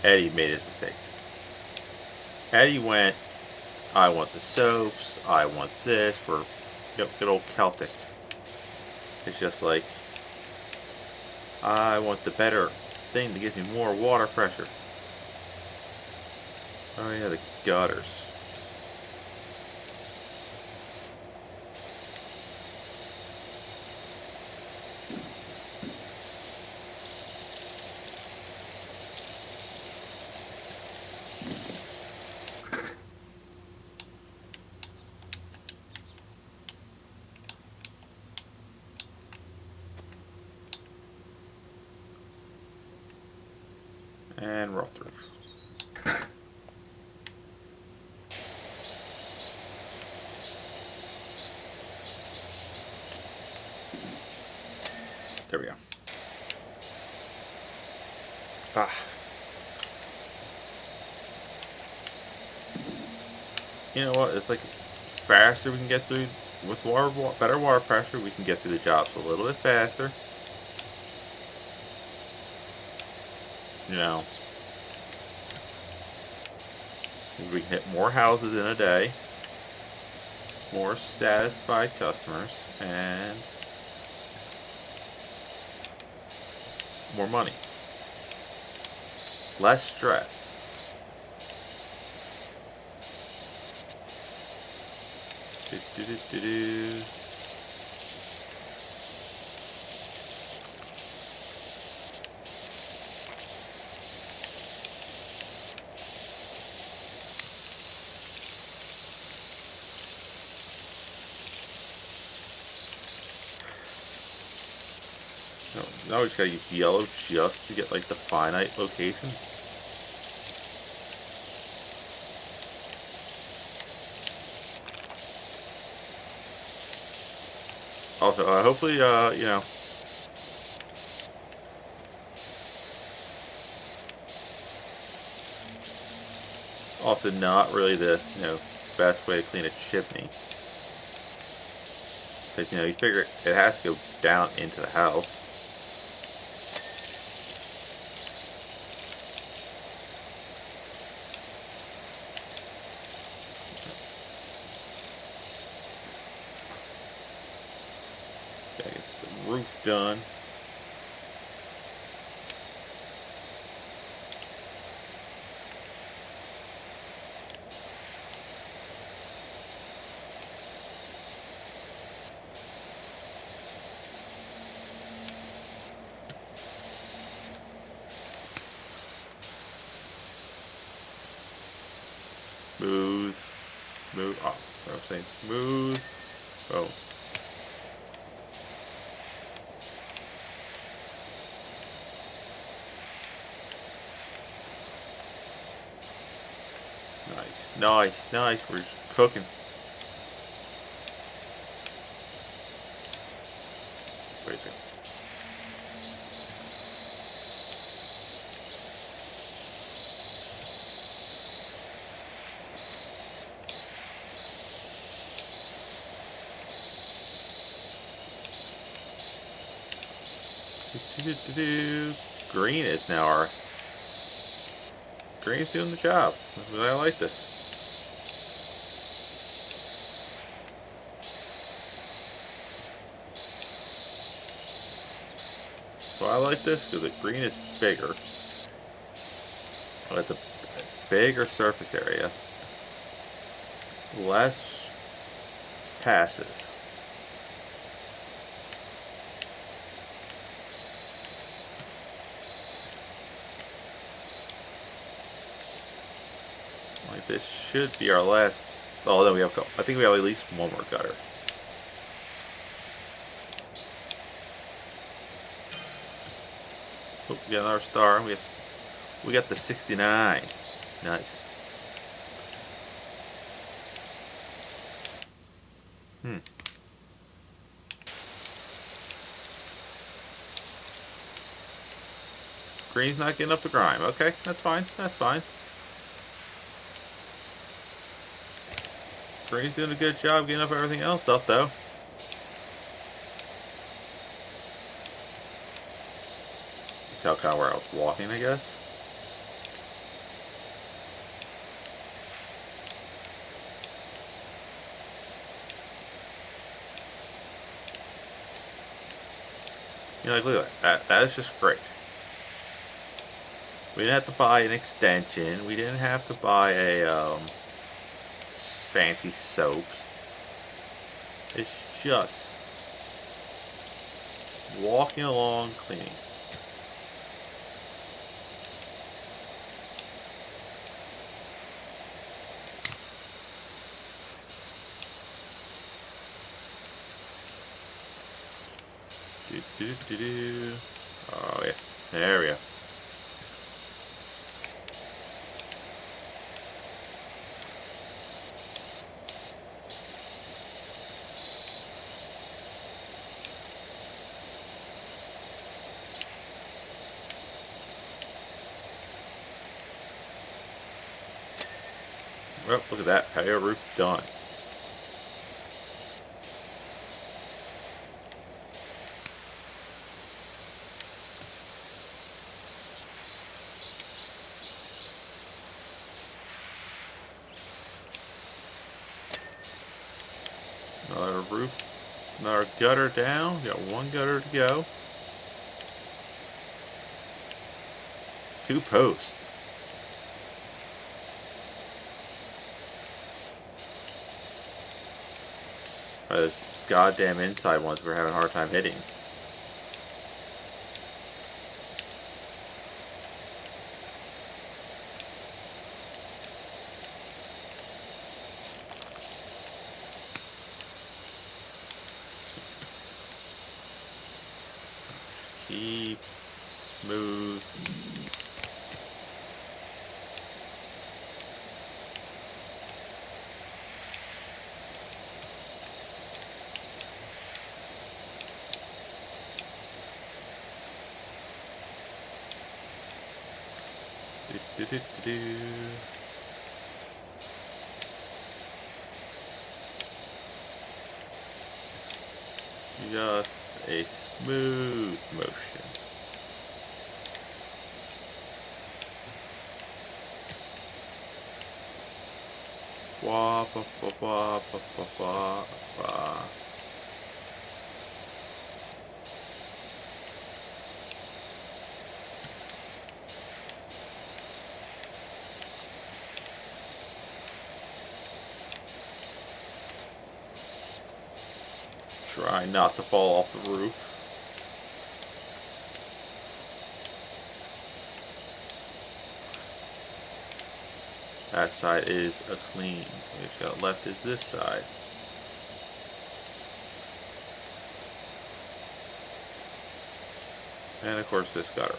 Eddie made his mistake. Eddie went, I want the soaps, I want this, for, you know, good old Celtic. It's just like, I want the better thing that gives me more water pressure. Oh yeah, the gutters. And roll through. There we go. Ah. You you know what? It's like faster we can get through with better water pressure. We can get through the jobs a little bit faster. You know, we can hit more houses in a day, more satisfied customers, and more money, less stress. Do, do, do, do, do. No, now we just gotta use yellow just to get like the finite location. Also, hopefully, you know, also not really the, you know, best way to clean a chimney. Because, you know, you figure it has to go down into the house. Gotta get the roof done. Smooth. Smooth. Oh, I was saying smooth. Oh. Nice. Nice. Nice. We're cooking. Wait a second. Green is now our... Green's doing the job. I like this. So I like this because the green is bigger. It's a bigger surface area. Less passes. Like this should be our last. Oh, then we have. I think we have at least one more gutter. Oh, we got another star. We got the 69. Nice. Green's not getting up the grime. Okay, that's fine. That's fine. Green's doing a good job getting up everything else up, though. Tell kind of where I was walking, I guess. You know, like, look at that. That is just great. We didn't have to buy an extension. We didn't have to buy a fancy soap. It's just walking along cleaning. Oh yeah, there we go. Oh, look at that. Patio roof done. Another roof. Another gutter down. Got one gutter to go. 2 posts. Those goddamn inside ones we're having a hard time hitting. Keep smooth. Just a smooth motion. Wah, ba, ba, ba, ba, ba, ba, ba. Try not to fall off the roof. That side is a clean. What we've got left is this side. And of course this gutter.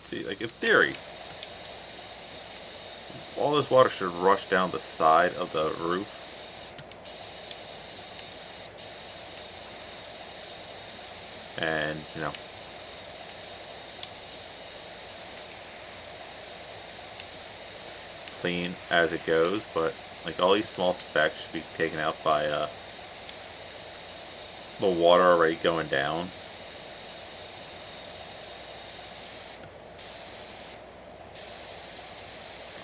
See, like in theory, all this water should rush down the side of the roof. And, you know, clean as it goes, but like all these small specks should be taken out by the water already going down.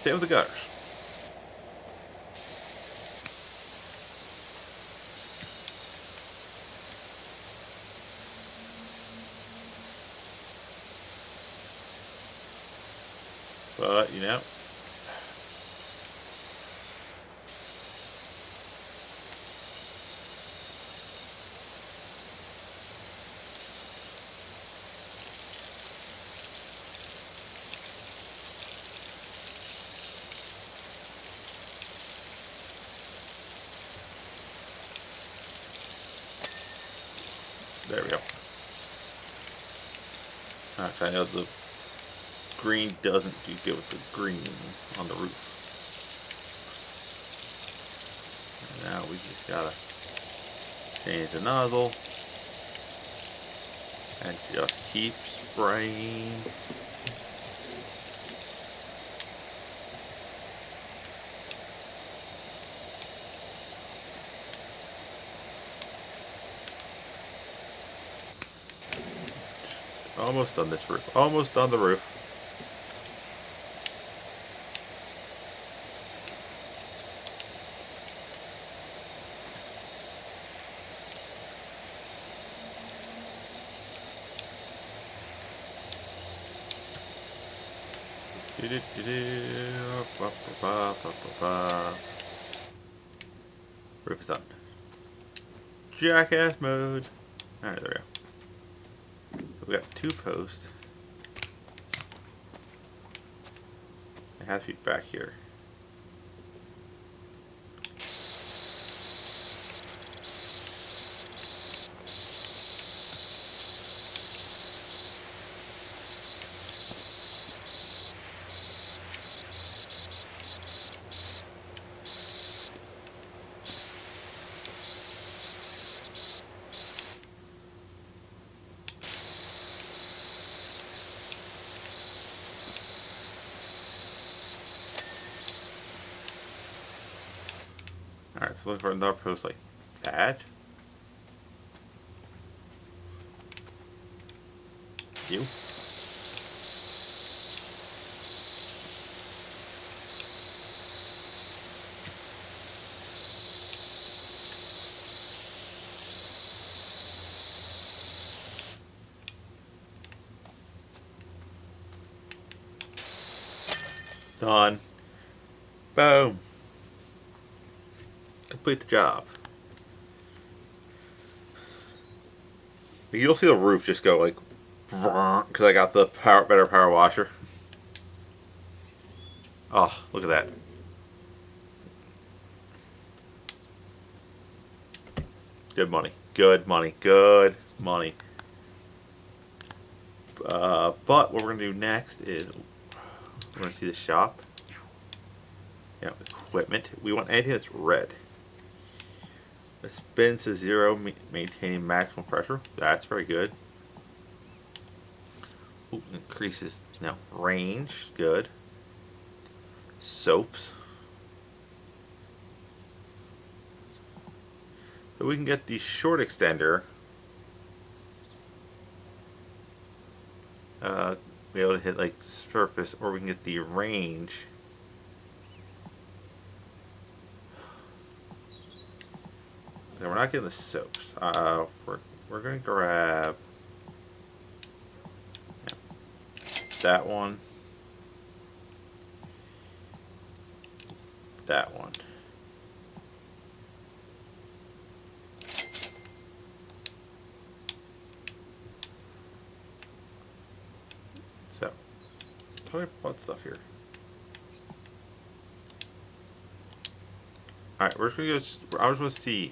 Same with the gutters. But, you know, there we go. Alright, I know the green doesn't do good with the green on the roof. And now we just gotta change the nozzle and just keep spraying. Almost done this roof. Almost done the roof. Roof is done. Jackass mode. Alright, there we go. So we got 2 posts. It has to be back here. Alright, so looking for another post like that. You. Done. Boom. Complete the job. You'll see the roof just go like, because I got the better power washer. Oh, look at that. Good money. Good money. Good money. But what we're going to do next is we're going to see the shop. Yeah, equipment. We want anything that's red. The spins to 0, maintaining maximum pressure. That's very good. Ooh, increases range. Good. Soaps. So we can get the short extender. Be able to hit like surface, or we can get the range. No, we're not getting the soaps. We're gonna grab that one, that one. So, I bought stuff here. All right, we're just gonna go. I was gonna see.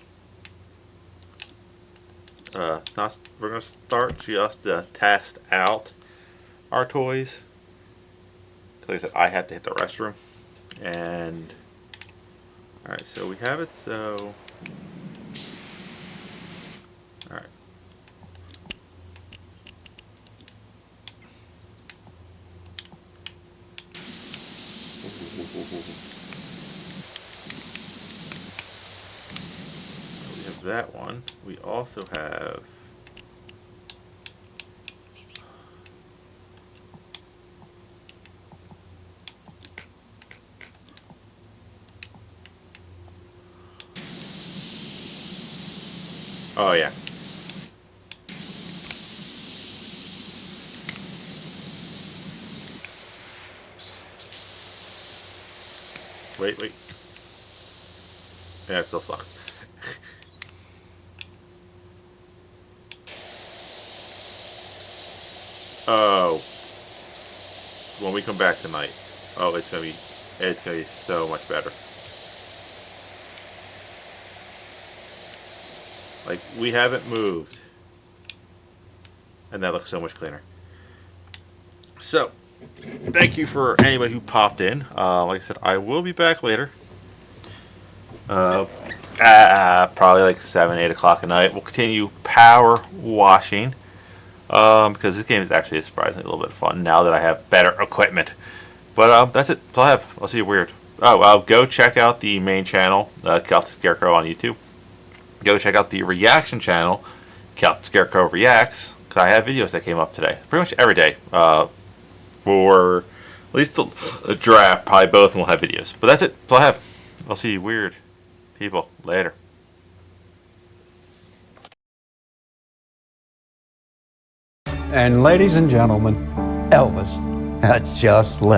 We're gonna start just to test out our toys. Like I said, I had to hit the restroom, and all right, so we have it. So, all right. We have that one. We also have. Oh yeah. Wait. Yeah, it still sucks. Oh, when we come back tonight, oh, it's gonna be so much better. Like, we haven't moved, and that looks so much cleaner. So, thank you for anybody who popped in. Like I said, I will be back later. Probably like 7, 8 o'clock at night. We'll continue power washing. Because this game is actually surprisingly a little bit of fun now that I have better equipment. But that's it. That's all I have. I'll see you weird. Oh, go check out the main channel, Celtic Scarecrow on YouTube. Go check out the reaction channel, Celtic Scarecrow Reacts. Because I have videos that came up today. Pretty much every day. For at least the draft, probably both of them will have videos. But that's it. That's all I have. I'll see you weird people later. And ladies and gentlemen, Elvis has just left.